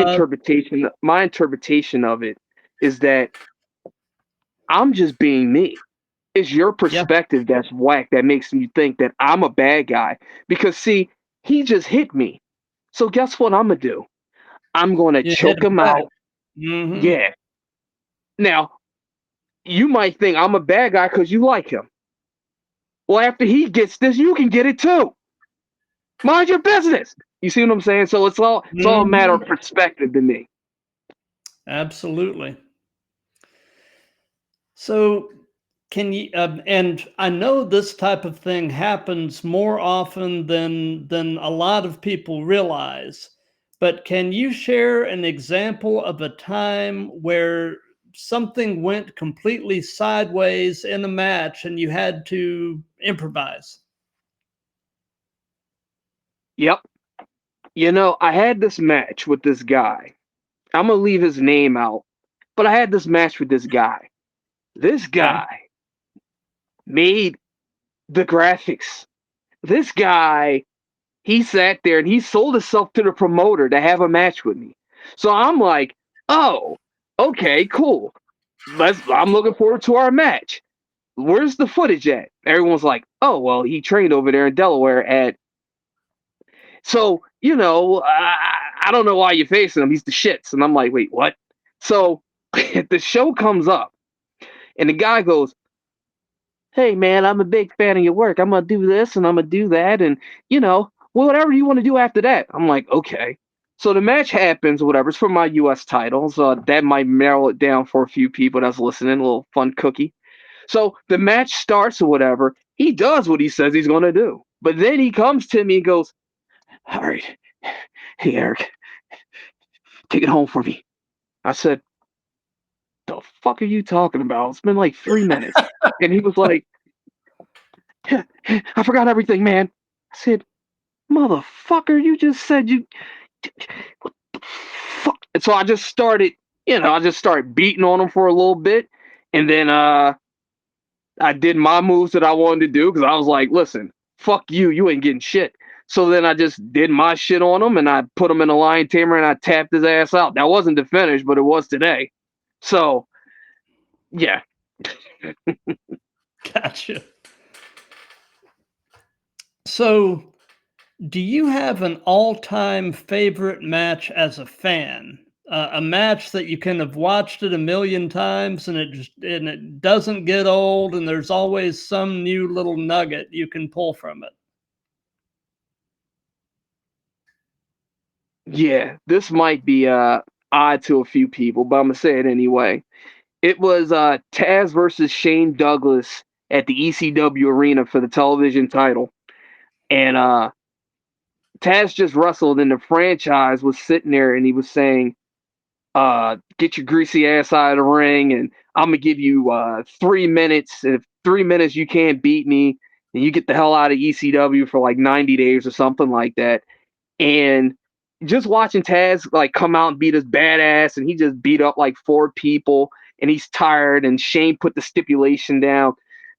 B: my interpretation of it is that I'm just being me. It's your
A: yeah,
B: perspective that's whack that makes you think that I'm a bad guy. Because see, he just hit me. So guess what I'm gonna do? I'm gonna
A: you hit
B: choke
A: them
B: him
A: back.
B: out.
A: Hmm.
B: Yeah. Now you might think I'm a bad guy because you like him. Well, after he gets this, you can get it too. Mind your business. You see what I'm saying? So it's all a matter
A: Hmm.
B: of perspective to me.
A: Absolutely. So, can you? And I know this type of thing happens more often than a lot of people realize. But can you share an example of a time where something went completely sideways in a match and you had to improvise?
B: Yep. I had this match with this guy. I'm gonna leave his name out, but I had this match with this guy. This
A: Okay.
B: guy made the graphics. This guy, he sat there and he sold himself to the promoter to have a match with me. So I'm like, oh, okay, cool. I'm looking forward to our match. Where's the footage at? Everyone's like, oh, well, he trained over there in Delaware at. So, I don't know why you're facing him. He's the shits. And I'm like, wait, what? So the show comes up and the guy goes, hey, man, I'm a big fan of your work. I'm going to do this and I'm going to do that. And, whatever you want to do after that. I'm like, okay. So the match happens, whatever. It's for my U.S. titles. That might narrow it down for a few people that's listening. A little fun cookie. So the match starts or whatever. He does what he says he's going to do. But then he comes to me and goes, all right, hey, Eric, take it home for me. I said, the fuck are you talking about? It's been like 3 minutes. And he was like, I forgot everything, man. I said, motherfucker, you just said you. What the fuck? And so I just started beating on him for a little bit. And then I did my moves that I wanted to do because I was like, listen, fuck you. You ain't getting shit. So then I just did my shit on him and I put him in a lion tamer and I tapped his ass out. That wasn't the finish, but it was today. So, yeah.
A: Gotcha. So, do you have an all-time favorite match as a fan? A match that you can have watched it a million times and it doesn't get old, and there's always some new little nugget you can pull from it.
B: Yeah, this might be odd to a few people, but I'm gonna say it anyway. It was Taz versus Shane Douglas at the ECW arena for the television title. And Taz just wrestled and the franchise was sitting there and he was saying, get your greasy ass out of the ring and I'm gonna give you 3 minutes. And if 3 minutes you can't beat me, then you get the hell out of ECW for like 90 days or something like that. And just watching Taz like come out and beat his badass, and he just beat up like 4 people, and he's tired. And Shane put the stipulation down.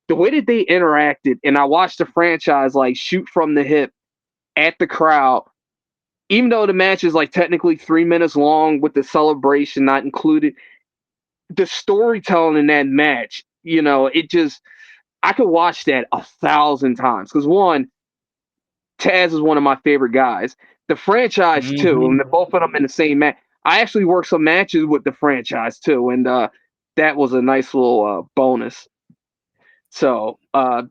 B: The way that they interacted, and I watched the franchise like shoot from the hip at the crowd, even though the match is like technically 3 minutes long with the celebration not included. The storytelling in that match, it just I could watch that 1,000 times because one, Taz is one of my favorite guys. The franchise too, and
A: Mhm.
B: both of them in the same match. I actually worked some matches with the franchise too, and that was a nice little bonus. So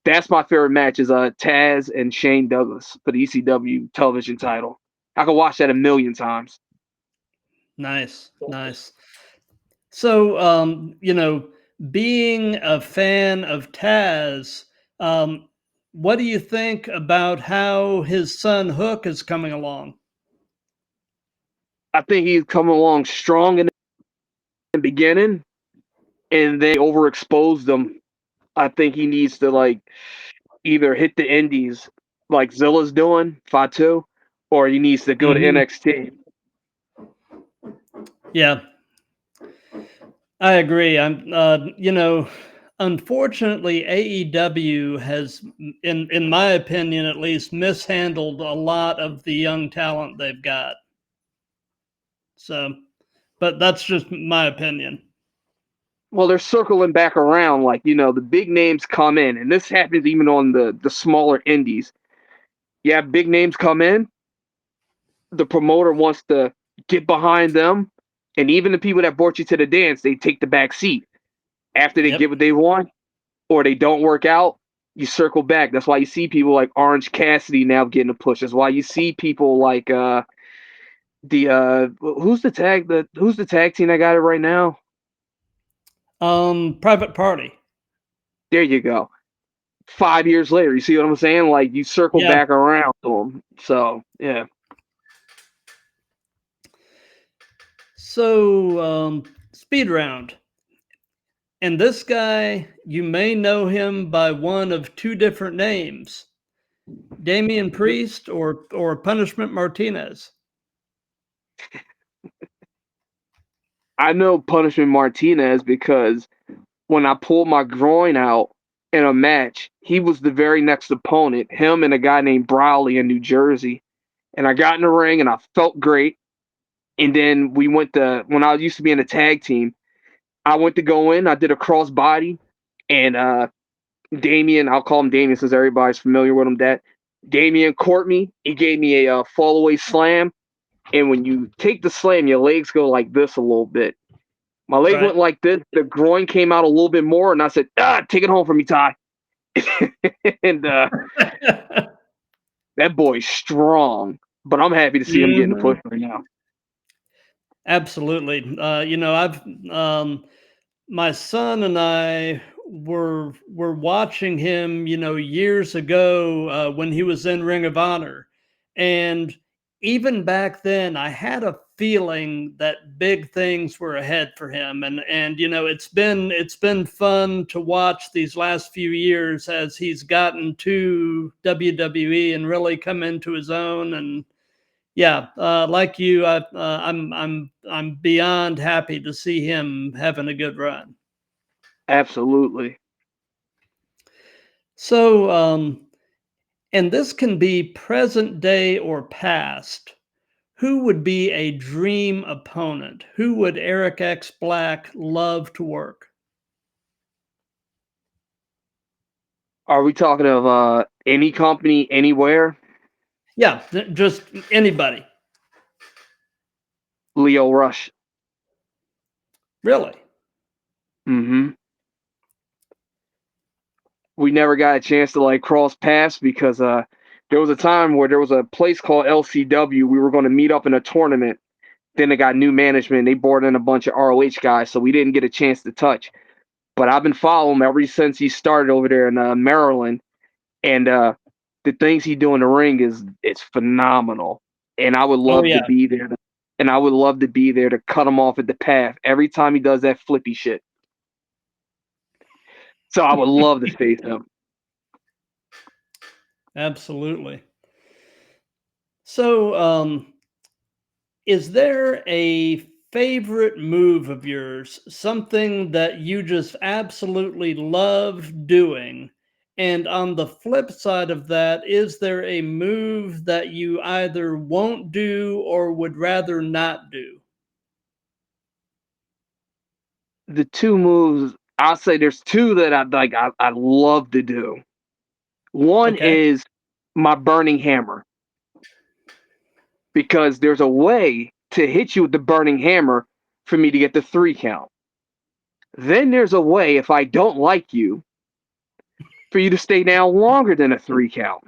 B: that's my favorite match is Taz and Shane Douglas for the ECW television title. I could watch that a million times.
A: Nice, nice. So, being a fan of Taz, um, what do you think about how his son Hook is coming along?
B: I think he's coming along strong in the beginning, and they overexposed him. I think he needs to like either hit the indies like Zilla's doing, Fatu, or he needs to go to
A: Mhm.
B: NXT.
A: Yeah, I agree. Unfortunately, AEW has, in my opinion at least, mishandled a lot of the young talent they've got. So, but that's just my opinion.
B: Well, they're circling back around, like the big names come in, and this happens even on the smaller indies. Yeah, big names come in, the promoter wants to get behind them, and even the people that brought you to the dance, they take the back seat after they
A: Yep.
B: get what they want, or they don't work out. You circle back. That's why you see people like Orange Cassidy now getting a push. That's why you see people like Who's the tag team that got it right now?
A: Private Party.
B: There you go. 5 years later, you see what I'm saying? Like you circle
A: Yeah.
B: back around to them. So yeah.
A: So, speed round. And this guy, you may know him by one of two different names: Damian Priest or Punishment Martinez.
B: I know Punishment Martinez because when I pulled my groin out in a match, he was the very next opponent, him and a guy named Browley in New Jersey. And I got in the ring and I felt great. And then we went to, when I used to be in a tag team, I went to go in, I did a cross body, and Damien, I'll call him Damien since everybody's familiar with him, that Damien caught me. He gave me a fall away slam. And when you take the slam, your legs go like this a little bit. My leg
A: Right.
B: went like this. The groin came out a little bit more, and I said, take it home for me, Ty. And that boy's strong, but I'm happy to see him getting the
A: Mhm.
B: push right now.
A: Absolutely. I've my son and I were watching him, years ago when he was in Ring of Honor, and even back then, I had a feeling that big things were ahead for him, and it's been fun to watch these last few years as he's gotten to WWE and really come into his own. And yeah, like you, I'm beyond happy to see him having a good run.
B: Absolutely.
A: So, and this can be present day or past. Who would be a dream opponent? Who would Eric X. Black love to work?
B: Are we talking of any company, anywhere?
A: Yeah, just anybody.
B: Leo Rush.
A: Really?
B: Mm-hmm. We never got a chance to like cross paths because there was a time where there was a place called LCW. We were going to meet up in a tournament. Then they got new management. They brought in a bunch of ROH guys, so we didn't get a chance to touch. But I've been following him ever since he started over there in Maryland, and the things he do in the ring is it's phenomenal. And I would
A: Oh
B: love to
A: yeah.
B: be there. And I would love to be there to cut him off at the path every time he does that flippy shit. So I would love to face him.
A: Absolutely. So, is there a favorite move of yours, something that you just absolutely love doing? And on the flip side of that, is there a move that you either won't do or would rather not do?
B: The two moves, I'll say there's two that I like. I love to do. One
A: Okay.
B: is my burning hammer because there's a way to hit you with the burning hammer for me to get the 3 count. Then there's a way, if I don't like you, for you to stay down longer than a 3 count.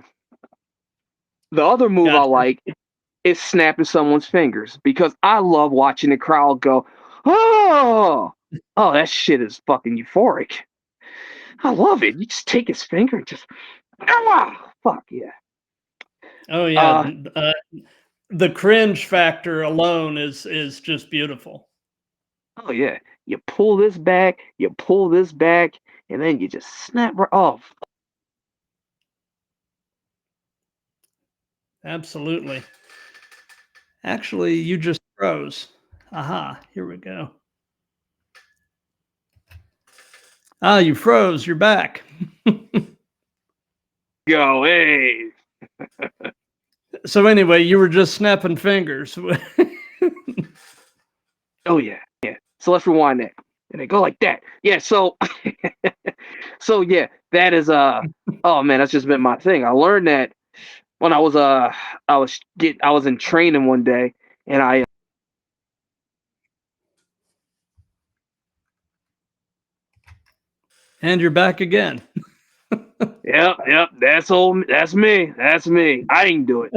B: The other move I
A: Gotcha.
B: like is snapping someone's fingers because I love watching the crowd go, oh, oh, that shit is fucking euphoric. I love it. You just take his finger and just, ah, fuck yeah.
A: Oh yeah.
B: Uh,
A: The cringe factor alone is just beautiful.
B: oh yeah. You pull this back, and then you just snap right off.
A: Absolutely. Actually, you just froze. Aha, here we go. Ah, you froze. You're back.
B: Go, hey.
A: So anyway, you were just snapping fingers.
B: Oh yeah, yeah. So let's rewind that. And they go like that. Yeah, so so yeah, that is oh man, that's just been my thing. I learned that when I was in training one day and I
A: And you're back again.
B: yep, that's me. That's me. I didn't do it.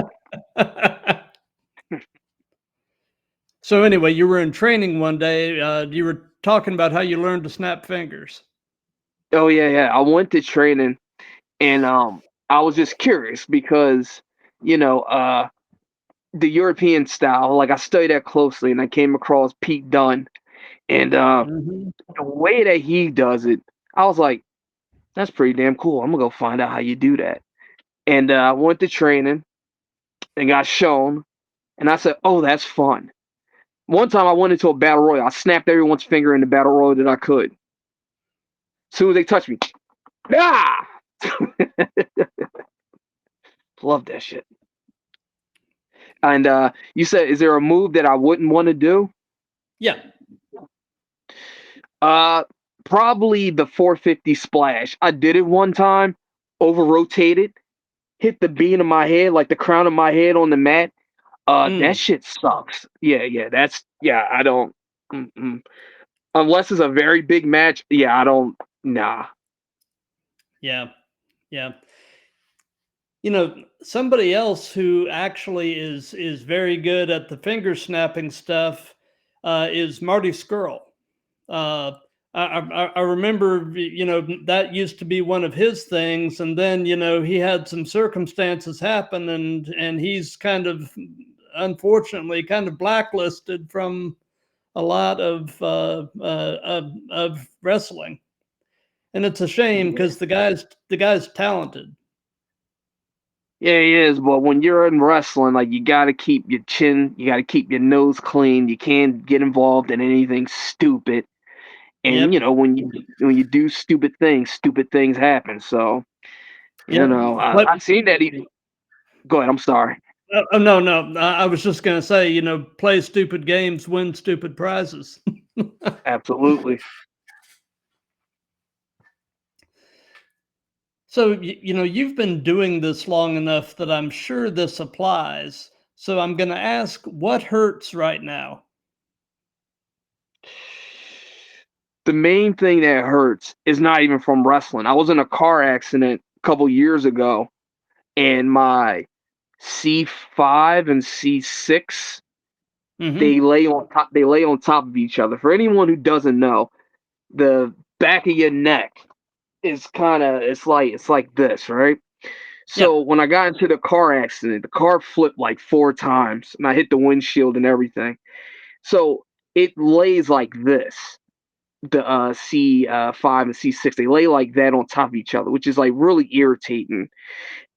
A: So anyway, you were in training one day. You were talking about how you learned to snap fingers.
B: Oh yeah. I went to training, and I was just curious because you know the European style. Like I studied that closely, and I came across Pete Dunne, and
A: Hmm.
B: the way that he does it, I was like, that's pretty damn cool. I'm gonna go find out how you do that. And I went to training and got shown, and I said, oh, that's fun. One time I went into a battle royal. I snapped everyone's finger in the battle royal that I could. As soon as they touched me, ah, love that shit. And you said, is there a move that I wouldn't want to do?
A: Yeah.
B: Uh, Probably the 450 splash. I did it one time, over rotated, hit the beam of my head, like the crown of my head on the mat. That
A: Mm.
B: shit sucks. Yeah. That's yeah. I don't. Mm-mm. Unless it's a very big match. Yeah, I don't. Nah.
A: Yeah. Yeah. Somebody else who actually is very good at the finger snapping stuff is Marty Skrull. Uh, I remember, that used to be one of his things, and then he had some circumstances happen, and he's kind of, unfortunately, kind of blacklisted from a lot of wrestling, and it's a shame
B: Yeah.
A: because the guy's talented.
B: Yeah, he is. But when you're in wrestling, like you gotta keep your chin, you gotta keep your nose clean. You can't get involved in anything stupid. And
A: Yep.
B: when you do stupid things happen. So
A: Yep.
B: I've seen that. Even go ahead. I'm sorry.
A: Oh, no, no. I was just going to say, play stupid games, win stupid prizes.
B: Absolutely.
A: So, you've been doing this long enough that I'm sure this applies. So I'm going to ask, what hurts right now?
B: The main thing that hurts is not even from wrestling. I was in a car accident a couple years ago, and my C5 and C6,
A: Hmm.
B: they lay on top of each other. For anyone who doesn't know, the back of your neck is kind of it's like this, right?
A: Yeah.
B: So when I got into the car accident, the car flipped like 4 times, and I hit the windshield and everything. So it lays like this. The C5 and C6, they lay like that on top of each other, which is like really irritating.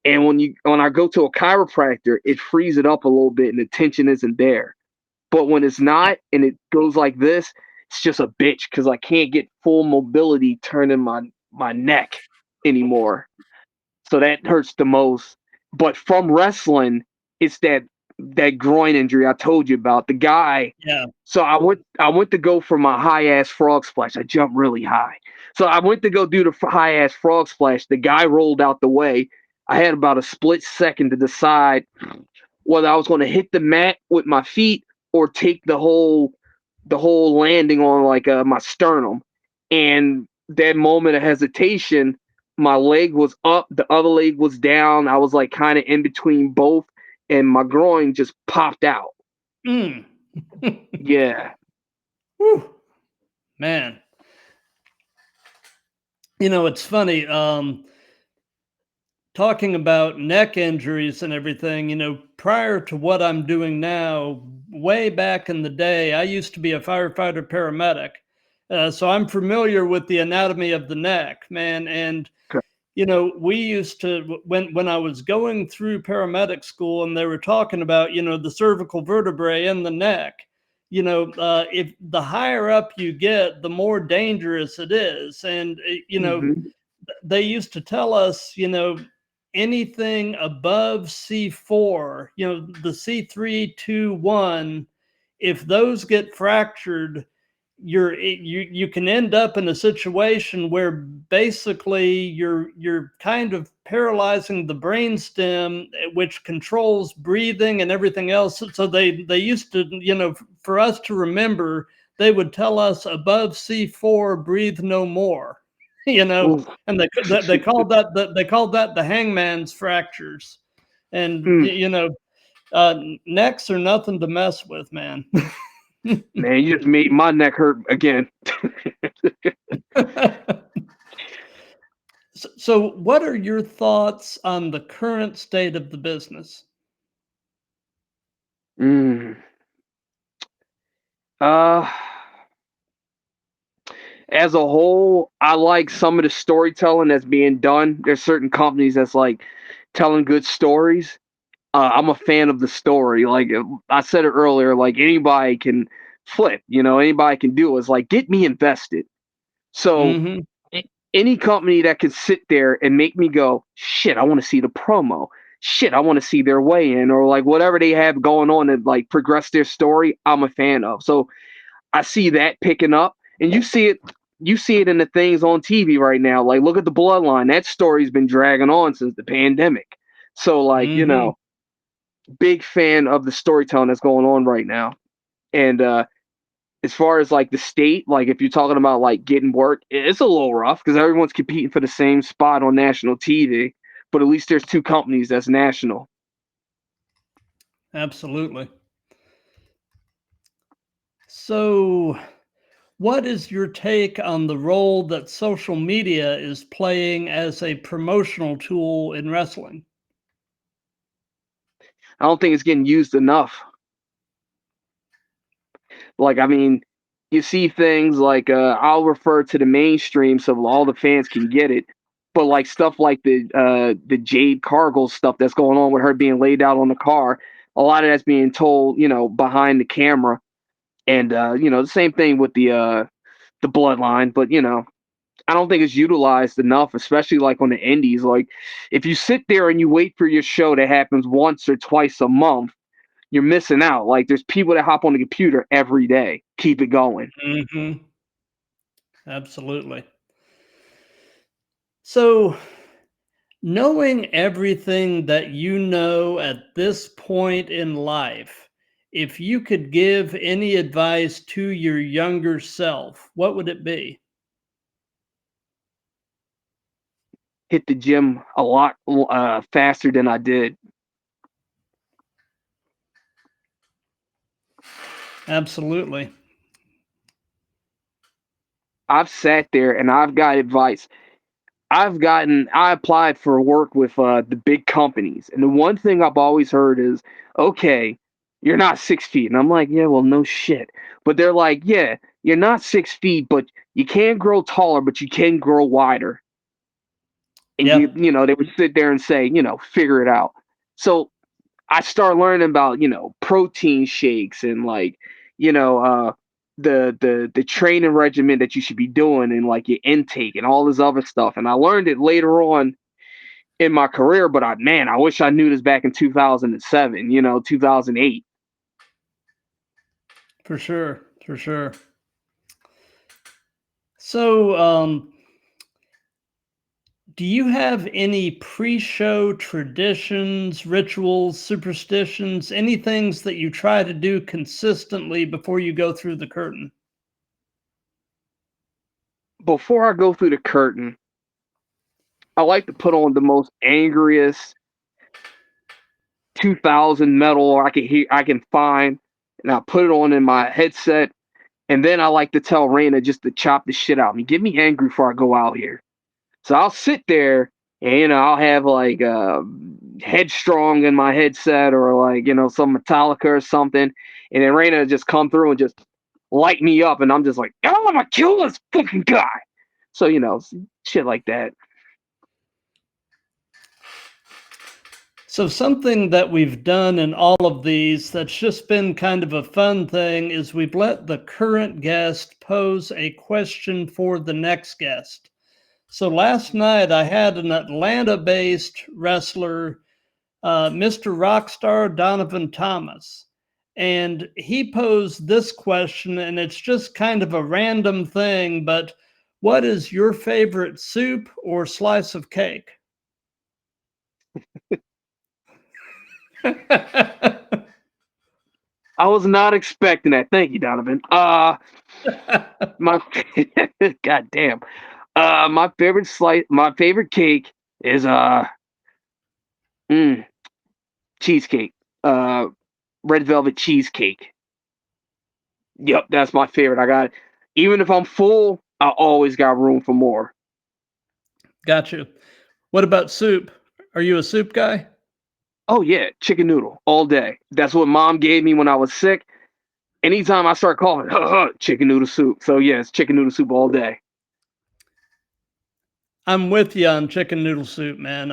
B: And when I go to a chiropractor, it frees it up a little bit, and the tension isn't there. But when it's
A: Yeah.
B: not and it goes like this, it's just a bitch because I can't get full mobility turning my neck anymore. So that hurts the most. But from wrestling, it's that groin injury I told you about. The guy.
A: Yeah.
B: So I went to go for my high ass frog splash. I jumped really high. So I went to go do the high ass frog splash. The guy rolled out the way. I had about a split second to decide whether I was going to hit the mat with my feet or take the whole landing on like my sternum. And that moment of hesitation, my leg was up, the other leg was down. I was like kind of in between both, and my groin just popped out.
A: Mm.
B: Yeah.
A: Whew, man. It's funny. Talking about neck injuries and everything, prior to what I'm doing now, way back in the day, I used to be a firefighter paramedic. So I'm familiar with the anatomy of the neck, man. And,
B: Okay.
A: we used to, when I was going through paramedic school and they were talking about, the cervical vertebrae in the neck, if the higher up you get, the more dangerous it is. And,
B: Hmm.
A: they used to tell us, anything above C4, the C3, 2, 1, if those get fractured, you can end up in a situation where basically you're kind of paralyzing the brainstem, which controls breathing and everything else. So they used to, for us to remember, they would tell us above C4, breathe no more.
B: Ooh.
A: And they called that the hangman's fractures. And
B: Mm.
A: necks are nothing to mess with, man.
B: Man, you just made my neck hurt again.
A: So, what are your thoughts on the current state of the business?
B: Mm. Uh, as a whole, I like some of the storytelling that's being done. There's certain companies that's like telling good stories. I'm a fan of the story. Like I said it earlier, like anybody can flip, anybody can do it. It's like get me invested. So
A: Mhm.
B: any company that could sit there and make me go, shit, I want to see the promo. Shit, I want to see their way in or like whatever they have going on and like progress their story, I'm a fan of. So I see that picking up, and you see it in the things on TV right now. Like, look at the Bloodline. That story's been dragging on since the pandemic. So, like,
A: Mhm.
B: big fan of the storytelling that's going on right now. And as far as like the state, like if you're talking about like getting work, it's a little rough because everyone's competing for the same spot on national TV. But at least there's two companies that's national.
A: Absolutely. So, what is your take on the role that social media is playing as a promotional tool in wrestling?
B: I don't think it's getting used enough. Like, I mean, you see things like I'll refer to the mainstream so all the fans can get it. But like stuff like the Jade Cargill stuff that's going on with her being laid out on the car, a lot of that's being told, behind the camera. And the same thing with the bloodline, but I don't think it's utilized enough, especially like on the indies. Like if you sit there and you wait for your show that happens once or twice a month, you're missing out. Like there's people that hop on the computer every day. Keep it going.
A: Mhm. Absolutely. So, knowing everything that you know at this point in life, if you could give any advice to your younger self, what would it be?
B: Hit the gym a lot faster than I did.
A: Absolutely.
B: I've sat there and I've got advice. I applied for work with the big companies, and the one thing I've always heard is, okay, you're not 6 feet, and I'm like, yeah, well, no shit. But they're like, yeah, you're not 6 feet, but you can grow taller, but you can grow wider. And
A: Yeah,
B: they would sit there and say, figure it out. So I started learning about, protein shakes and like, you know, uh the training regimen that you should be doing and like your intake and all this other stuff. And I learned it later on in my career, but I wish I knew this back in 2007, 2008.
A: for sure. For sure. So, do you have any pre show traditions, rituals, superstitions, any things that you try to do consistently before you go through the curtain?
B: Before I go through the curtain, I like to put on the most angriest 2000 metal I can find, and I put it on in my headset. And then I like to tell Raina just to chop the shit out of me. Get me angry before I go out here. So I'll sit there and I'll have like headstrong in my headset or like, some Metallica or something. And then Raina just come through and just light me up and I'm just like, oh, I'm gonna kill this fucking guy. So, shit like that.
A: So, something that we've done in all of these that's just been kind of a fun thing is we've let the current guest pose a question for the next guest. So, last night I had an Atlanta based wrestler, Mr. Rockstar Donovan Thomas. And he posed this question, and it's just kind of a random thing, but what is your favorite soup or slice of cake?
B: I was not expecting that. Thank you, Donovan. My god damn. My favorite cake is mm, cheesecake. Uh, red velvet cheesecake. Yep, that's my favorite. I got even if I'm full, I always got room for more.
A: Got you. What about soup? Are you a soup guy?
B: Oh yeah, chicken noodle all day. That's what mom gave me when I was sick. Anytime I start calling, chicken noodle soup. So yes, chicken noodle soup all day.
A: I'm with you on chicken noodle soup, man.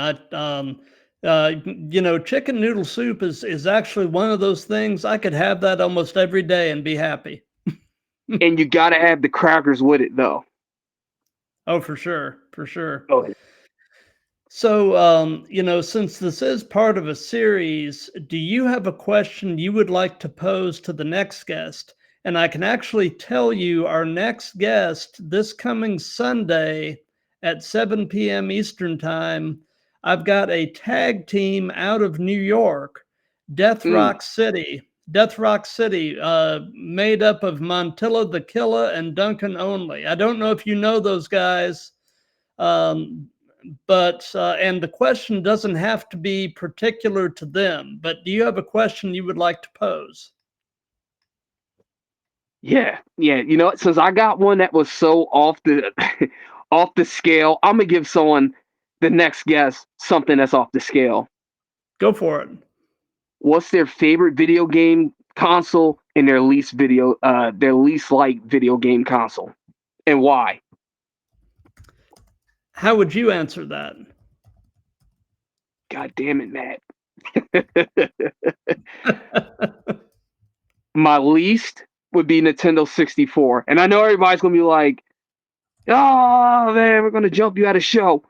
A: Chicken noodle soup is actually one of those things I could have that almost every day and be happy.
B: And you gotta have the crackers with it though.
A: Oh, for sure, for sure.
B: Oh,
A: So, since this is part of a series, do you have a question you would like to pose to the next guest? And I can actually tell you our next guest this coming Sunday at 7 p.m. Eastern Time. I've got a tag team out of New York, Death
B: mm,
A: Rock City. Death Rock City, made up of Montilla the Killer and Duncan Only. I don't know if you know those guys. Um, and the question doesn't have to be particular to them, but do you have a question you would like to pose?
B: yeah, yeah. You know, since I got one that was so off the off the scale, I'm gonna give someone the next guest something that's off the scale.
A: Go for it.
B: What's their favorite video game console and their least like video game console, and why?
A: How would you answer that?
B: God damn it, Matt. My least would be Nintendo 64. And I know everybody's going to be like, oh, man, we're going to jump you at a show.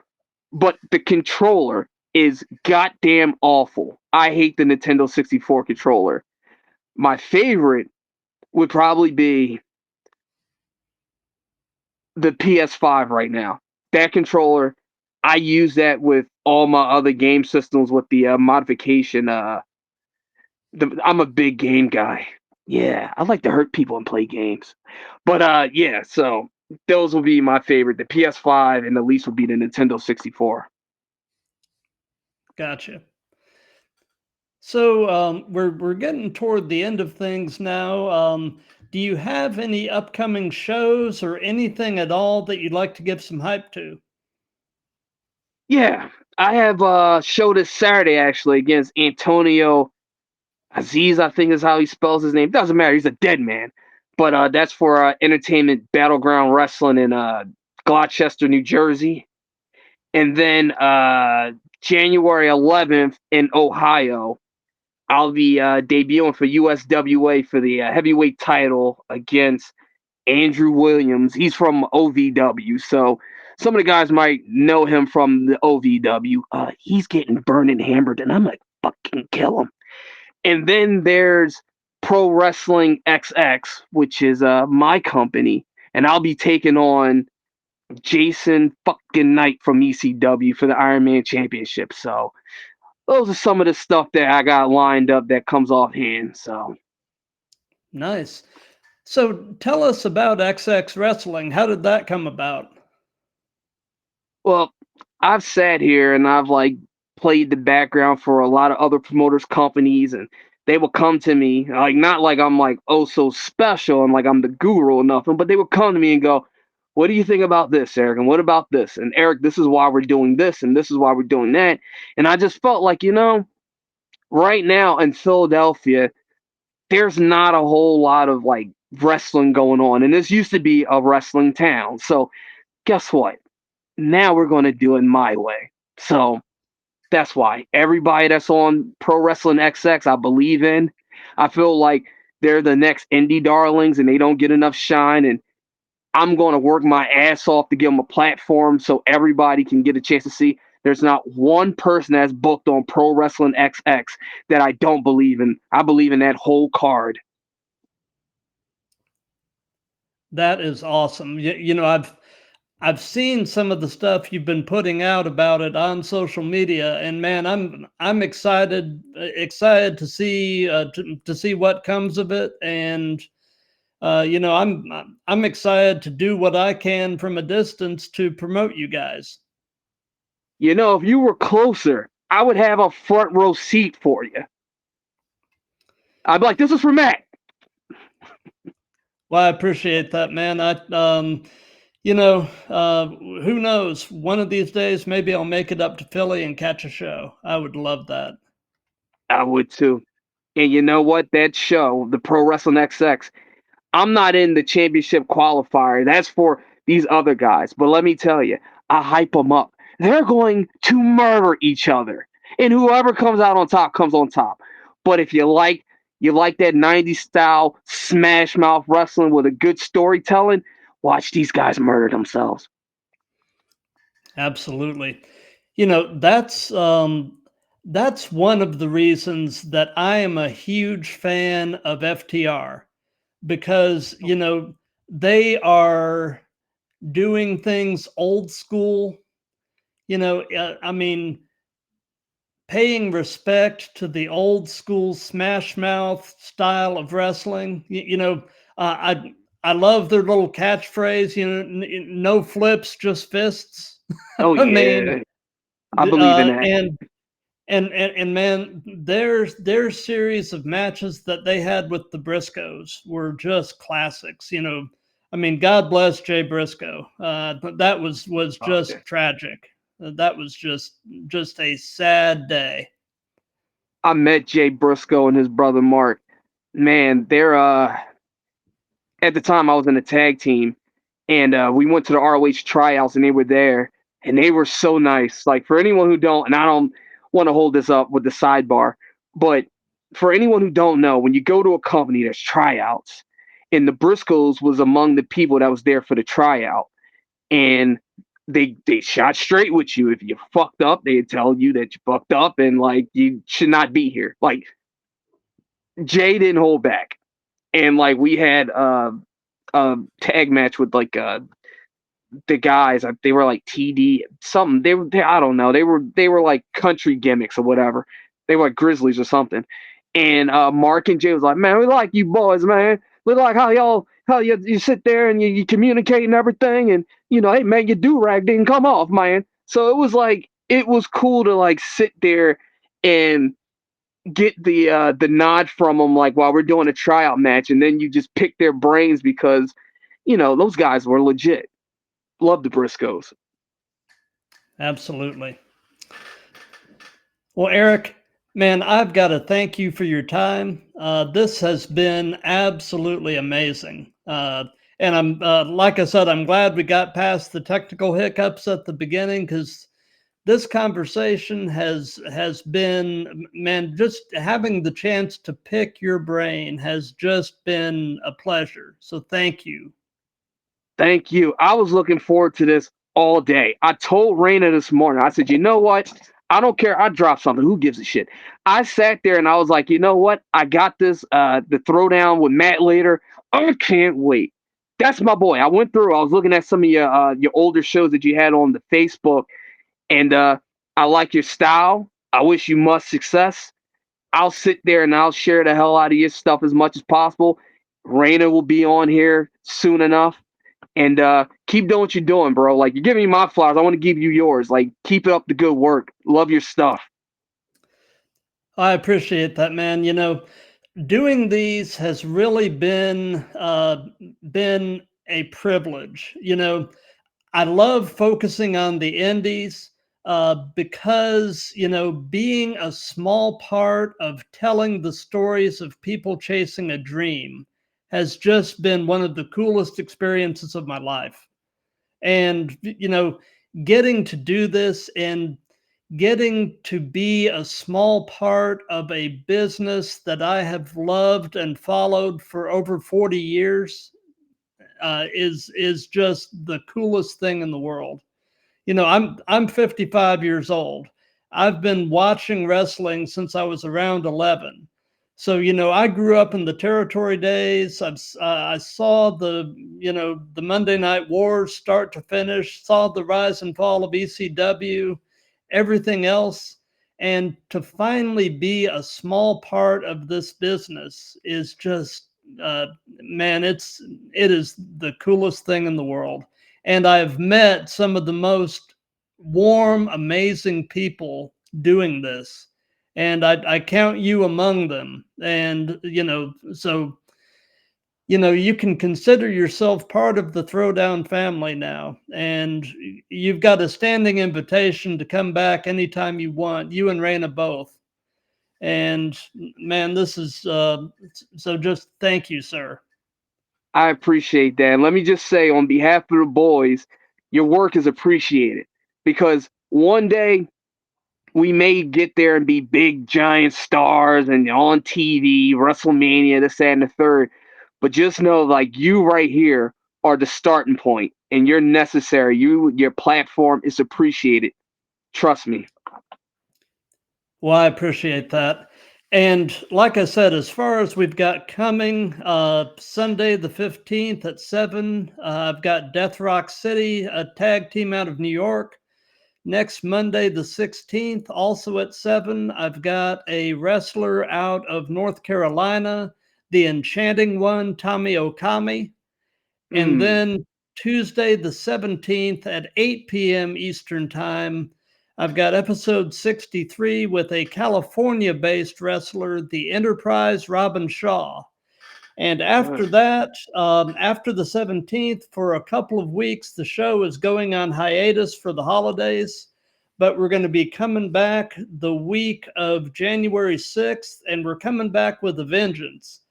B: But the controller is goddamn awful. I hate the Nintendo 64 controller. My favorite would probably be the PS5 right now. That controller, I use that with all my other game systems with the modification. I'm a big game guy. Yeah, I like to hurt people and play games. But yeah, so those will be my favorite. The PS5 and the least would be the Nintendo 64.
A: Gotcha. So we're getting toward the end of things now. Do you have any upcoming shows or anything at all that you'd like to give some hype to?
B: Yeah, I have a show this Saturday actually against Antonio Aziz, I think is how he spells his name. Doesn't matter, he's a dead man. But that's for Entertainment Battleground Wrestling in Gloucester, New Jersey. And then January 11th in Ohio, I'll be debuting for USWA for the heavyweight title against Andrew Williams. He's from OVW, so some of the guys might know him from the OVW. He's getting burned and hammered, and I'm like, fucking kill him. And then there's Pro Wrestling XX, which is my company, and I'll be taking on Jason fucking Knight from ECW for the Iron Man Championship. So those are some of the stuff that I got lined up that comes offhand. So,
A: Nice. So tell us about XX Wrestling. How did that come about?
B: well, I've sat here and I've like played the background for a lot of other promoters companies, and they will come to me like not like I'm like oh so special and like I'm the guru or nothing, but they would come to me and go, "What do you think about this, Eric? And what about this? And Eric, this is why we're doing this, and this is why we're doing that." And I just felt like right now in Philadelphia, there's not a whole lot of like wrestling going on, and this used to be a wrestling town. So guess what? Now we're going to do it my way. So that's why everybody that's on Pro Wrestling XX, I believe in. I feel like they're the next indie darlings, and they don't get enough shine. And I'm going to work my ass off to give them a platform so everybody can get a chance to see. There's not one person that's booked on Pro Wrestling XX that I don't believe in. I believe in that whole card.
A: That is awesome. I've seen some of the stuff you've been putting out about it on social media, and man, I'm excited to see to see what comes of it, and I'm excited to do what I can from a distance to promote you guys.
B: If you were closer, I would have a front row seat for you. I'd be like, this is for Matt.
A: Well, I appreciate that, man. Who knows? One of these days, maybe I'll make it up to Philly and catch a show. I would love that.
B: I would too. And you know what? That show, the Pro Wrestling XX, I'm not in the championship qualifier. That's for these other guys. But let me tell you, I hype them up. They're going to murder each other, and whoever comes out on top comes on top. But if you like that '90s style smash mouth wrestling with a good storytelling, watch these guys murder themselves.
A: Absolutely. You know, that's one of the reasons that I am a huge fan of FTR because, they are doing things old school. I mean, paying respect to the old school smash mouth style of wrestling. I love their little catchphrase. No flips, just fists.
B: Oh
A: I mean,
B: yeah, I believe in that.
A: and man, their series of matches that they had with the Briscoes were just classics. I mean, God bless Jay Briscoe. That was
B: Oh, yeah.
A: just tragic. That was just a sad day.
B: I met Jay Briscoe and his brother Mark. Man, they're at the time I was in a tag team, and we went to the ROH tryouts, and they were there, and they were so nice. Like for anyone who don't, and I don't want to hold this up with the sidebar, but for anyone who don't know, when you go to a company, there's tryouts, and the Briscoes was among the people that was there for the tryout, and they shot straight with you. If you fucked up, they'd tell you that you fucked up, and like you should not be here. Like Jay didn't hold back, and like we had tag match with like the guys. They were like TD something. I don't know. They were like country gimmicks or whatever. They were like Grizzlies or something. And Mark and Jay was like, man, we like you boys, man. We like how you sit there and you communicate and everything. And hey man, your do rag didn't come off, man. So it was cool to like sit there and get the nod from them like while we're doing a tryout match, and then you just pick their brains because those guys were legit. Love the Briscoes.
A: Absolutely. Well, Eric, man, I've got to thank you for your time. This has been absolutely amazing. And like I said, I'm glad we got past the technical hiccups at the beginning because this conversation has been, man, just having the chance to pick your brain has just been a pleasure. So thank you.
B: Thank you. I was looking forward to this all day. I told Raina this morning, I said, you know what? I don't care. I dropped something. Who gives a shit? I sat there and I was like, you know what? I got this. The throwdown with Matt later. I can't wait. That's my boy. I went through. I was looking at some of your older shows that you had on the Facebook, and I like your style. I wish you much success. I'll sit there and I'll share the hell out of your stuff as much as possible. Raina will be on here soon enough. And keep doing what you're doing, bro. Like you're giving me my flowers. I want to give you yours. Like keep up the good work. Love your stuff.
A: I appreciate that, man. Doing these has really been a privilege. I love focusing on the indies because being a small part of telling the stories of people chasing a dream has just been one of the coolest experiences of my life. And getting to do this and getting to be a small part of a business that I have loved and followed for over 40 years is just the coolest thing in the world. I'm 55 years old. I've been watching wrestling since I was around 11. So I grew up in the territory days. I saw the Monday Night Wars start to finish. Saw the rise and fall of ECW, everything else, and to finally be a small part of this business is just man, it is the coolest thing in the world. And I've met some of the most warm, amazing people doing this. And I count you among them. And, so, you can consider yourself part of the Throwdown family now, and you've got a standing invitation to come back anytime you want, you and Raina both. And man, this is so just thank you, sir.
B: I appreciate that. And let me just say, on behalf of the boys, your work is appreciated because one day we may get there and be big giant stars and on TV, WrestleMania, this, that, and the third. But just know, like, you right here are the starting point, and you're necessary. Your platform is appreciated. Trust me.
A: Well, I appreciate that. And like I said, as far as we've got coming, Sunday the 15th at 7, I've got Death Rock City, a tag team out of New York. Next Monday the 16th, also at 7, I've got a wrestler out of North Carolina, the Enchanting One, Tommy Okami. And
B: Mm,
A: then Tuesday, the 17th at 8 p.m. Eastern Time, I've got episode 63 with a California based wrestler, the Enterprise Robin Shaw. And
B: uh,
A: after that, after the 17th, for a couple of weeks, the show is going on hiatus for the holidays. But we're going to be coming back the week of January 6th, and we're coming back with a vengeance.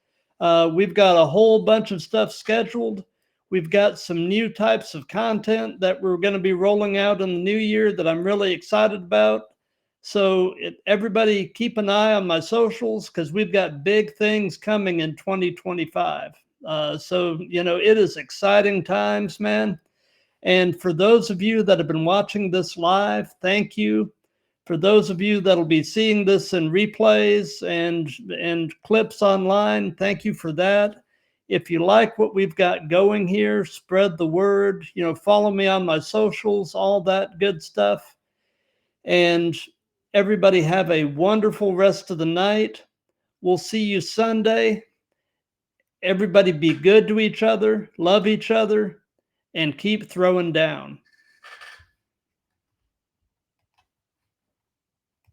A: We've got a whole bunch of stuff scheduled. We've got some new types of content that we're going to be rolling out in the new year that I'm really excited about. So everybody keep an eye on my socials because we've got big things coming in 2025. So, it is exciting times, man. And for those of you that have been watching this live, thank you. For those of you that'll be seeing this in replays and clips online, thank you for that. If you like what we've got going here, spread the word, follow me on my socials, all that good stuff. And everybody have a wonderful rest of the night. We'll see you Sunday. Everybody be good to each other, love each other, and keep throwing down.